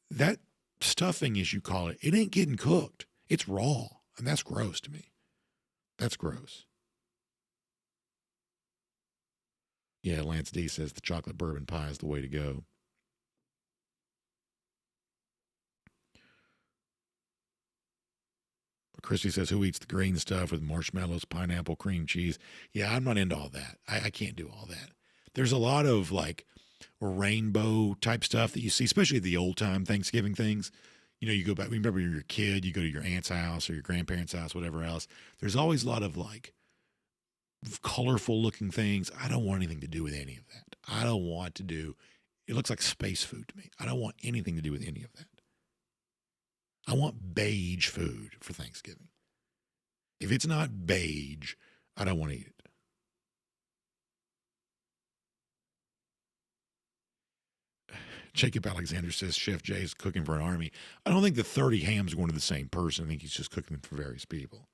that stuffing, as you call it, it ain't getting cooked. It's raw. And that's gross to me. That's gross. Yeah, Lance D says the chocolate bourbon pie is the way to go. Christy says, who eats the green stuff with marshmallows, pineapple, cream cheese? Yeah, I'm not into all that. I can't do all that. There's a lot of rainbow type stuff that you see, especially the old time Thanksgiving things. You go back, remember you're a kid, you go to your aunt's house or your grandparents' house, whatever else. There's always a lot of colorful looking things. I don't want anything to do with any of that. It looks like space food to me. I don't want anything to do with any of that. I want beige food for Thanksgiving. If it's not beige, I don't want to eat it. Jacob Alexander says Chef Jay is cooking for an army. I don't think the 30 hams are going to the same person. I think he's just cooking them for various people.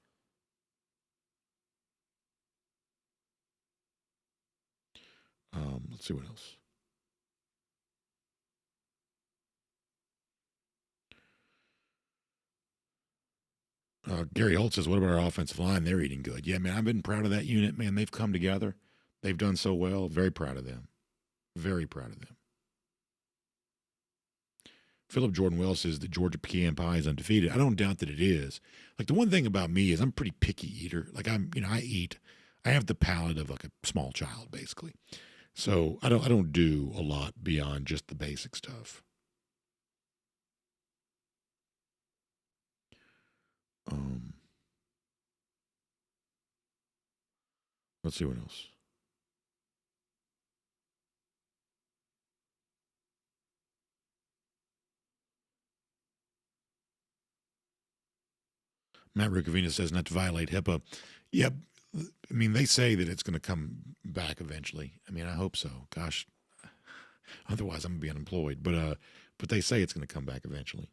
Let's see what else. Gary Holt says, what about our offensive line? They're eating good. Yeah, man, I've been proud of that unit, man. They've come together. They've done so well. Very proud of them. Very proud of them. Philip Jordan Wells says the Georgia pecan pie is undefeated. I don't doubt that it is. The one thing about me is I'm a pretty picky eater. I have the palate of a small child, basically. So I don't do a lot beyond just the basic stuff. Let's see what else. Matt Rukavina says not to violate HIPAA. Yeah, they say that it's going to come back eventually. I hope so. Gosh, otherwise I'm going to be unemployed. But they say it's going to come back eventually.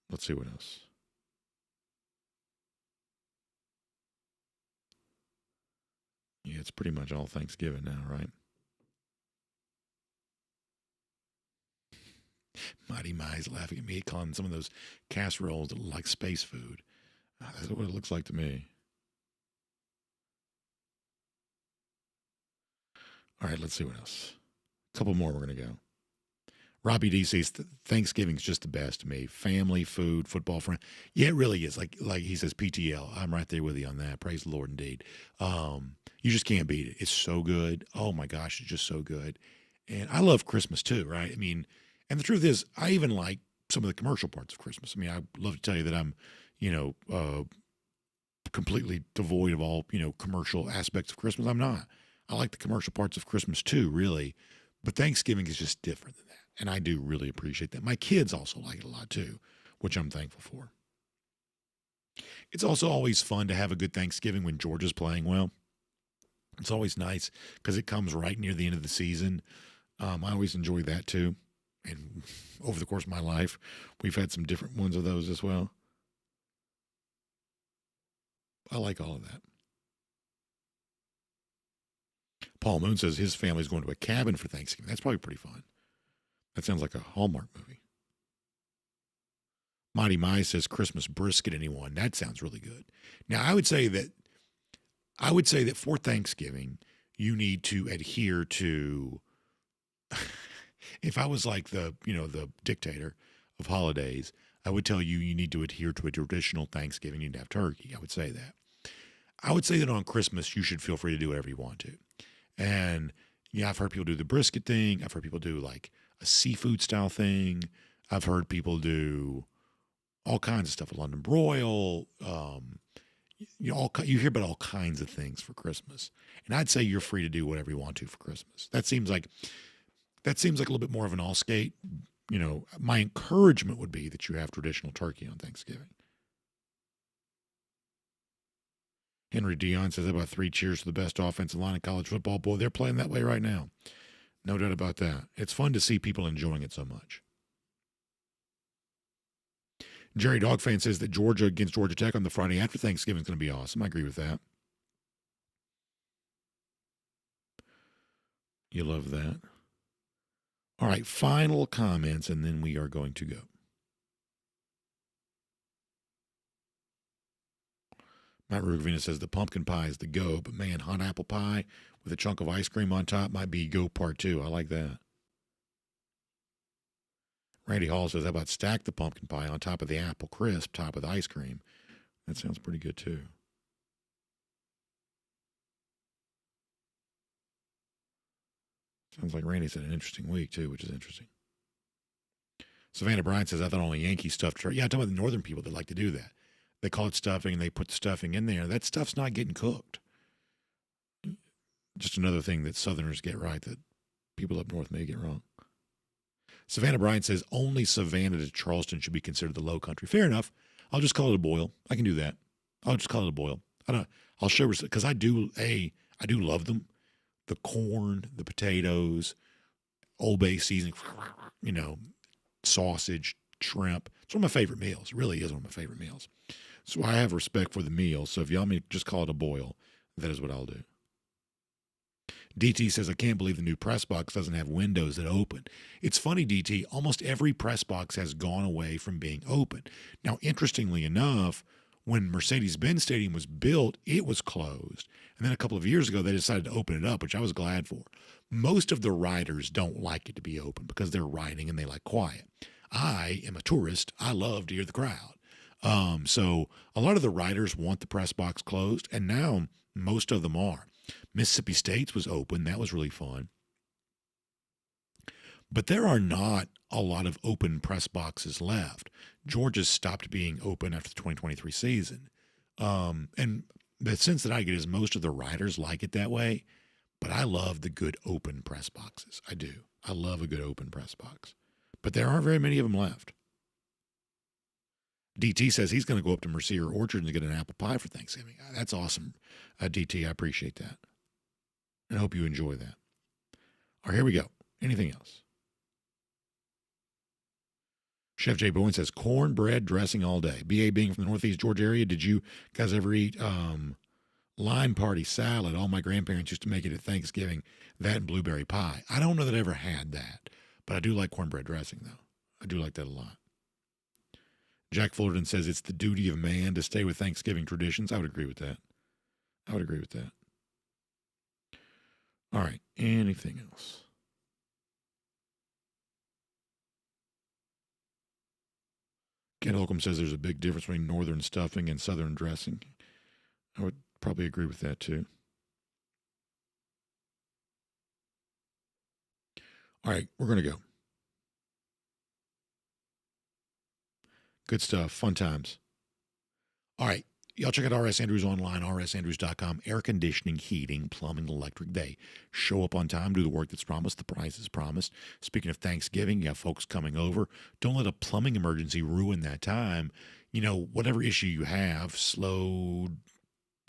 Let's see what else. Yeah, it's pretty much all Thanksgiving now, right? Mighty Mi's laughing at me, calling some of those casseroles that look like space food. That's what it looks like to me. All right, let's see what else. A couple more, we're going to go. Robbie D says Thanksgiving's just the best to me. Family, food, football, friend. Yeah, it really is. Like he says, PTL. I'm right there with you on that. Praise the Lord, indeed. You just can't beat it. It's so good. Oh my gosh, it's just so good. And I love Christmas too, right? I mean, and the truth is, I even like some of the commercial parts of Christmas. I mean, I love to tell you that I'm, completely devoid of all, commercial aspects of Christmas. I'm not. I like the commercial parts of Christmas too, really. But Thanksgiving is just different than that. And I do really appreciate that. My kids also like it a lot too, which I'm thankful for. It's also always fun to have a good Thanksgiving when Georgia's playing well. It's always nice because it comes right near the end of the season. I always enjoy that too. And over the course of my life, we've had some different ones of those as well. I like all of that. Paul Moon says his family's going to a cabin for Thanksgiving. That's probably pretty fun. That sounds like a Hallmark movie. Mighty Mai says Christmas brisket, anyone. That sounds really good. Now, I would say that for Thanksgiving, you need to adhere to, if I was like the dictator of holidays, I would tell you need to adhere to a traditional Thanksgiving. You need to have turkey. I would say that. I would say that on Christmas, you should feel free to do whatever you want to. And, I've heard people do the brisket thing. I've heard people do like a seafood style thing. I've heard people do all kinds of stuff, a London broil. You hear about all kinds of things for Christmas. And I'd say you're free to do whatever you want to for Christmas. That seems like a little bit more of an all skate. My encouragement would be that you have traditional turkey on Thanksgiving. Henry Dion says about 3 cheers for the best offensive line in college football. Boy, they're playing that way right now. No doubt about that. It's fun to see people enjoying it so much. Jerry Dogfan says that Georgia against Georgia Tech on the Friday after Thanksgiving is going to be awesome. I agree with that. You love that. All right, final comments, and then we are going to go. Matt Rugavina says the pumpkin pie is the go, but man, hot apple pie with a chunk of ice cream on top might be go part 2. I like that. Randy Hall says, how about stack the pumpkin pie on top of the apple crisp, top with ice cream? That sounds pretty good too. Sounds like Randy's had an interesting week too, which is interesting. Savannah Bryant says, I thought only Yankee stuffed turkey. Yeah, I'm talking about the northern people that like to do that. They call it stuffing and they put the stuffing in there. That stuff's not getting cooked. Just another thing that Southerners get right that people up north may get wrong. Savannah Bryant says only Savannah to Charleston should be considered the low country. Fair enough. I'll just call it a boil. I can do that. I'll just call it a boil. I'll show because I do love them. The corn, the potatoes, Old Bay seasoning, sausage, shrimp. It's one of my favorite meals. It really is one of my favorite meals. So I have respect for the meal. So if y'all may just call it a boil, that is what I'll do. DT says, I can't believe the new press box doesn't have windows that open. It's funny, DT, almost every press box has gone away from being open. Now, interestingly enough, when Mercedes-Benz Stadium was built, it was closed. And then a couple of years ago, they decided to open it up, which I was glad for. Most of the riders don't like it to be open because they're riding and they like quiet. I am a tourist. I love to hear the crowd. So a lot of the riders want the press box closed, and now most of them are. Mississippi State's was open. That was really fun. But there are not a lot of open press boxes left. Georgia's stopped being open after the 2023 season. And the sense that I get is most of the riders like it that way, but I love the good open press boxes. I do. I love a good open press box. But there aren't very many of them left. DT says he's going to go up to Mercier Orchard and get an apple pie for Thanksgiving. That's awesome, DT. I appreciate that. And I hope you enjoy that. All right, here we go. Anything else? Chef Jay Bowen says cornbread dressing all day. BA being from the Northeast Georgia area, did you guys ever eat Line party salad. All my grandparents used to make it at Thanksgiving. That and blueberry pie. I don't know that I ever had that, but I do like cornbread dressing, though. I do like that a lot. Jack Fullerton says it's the duty of man to stay with Thanksgiving traditions. I would agree with that. All right. Anything else? Ken Holcomb says there's a big difference between northern stuffing and southern dressing. I would probably agree with that too. All right, we're going to go. Good stuff. Fun times. All right. Y'all check out RS Andrews online, rsandrews.com. Air conditioning, heating, plumbing, electric. They show up on time, do the work that's promised, the price is promised. Speaking of Thanksgiving, you have folks coming over. Don't let a plumbing emergency ruin that time. You know, whatever issue you have, slow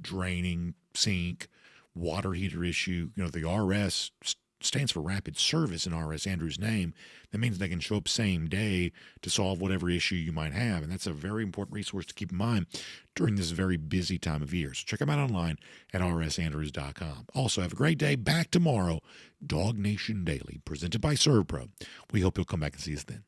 draining, sink, water heater issue, you know, the RS stands for Rapid Service in RS Andrews' name. That means they can show up same day to solve whatever issue you might have. And that's a very important resource to keep in mind during this very busy time of year. So check them out online at rsandrews.com. Also, have a great day. Back tomorrow, DawgNation Daily, presented by ServPro. We hope you'll come back and see us then.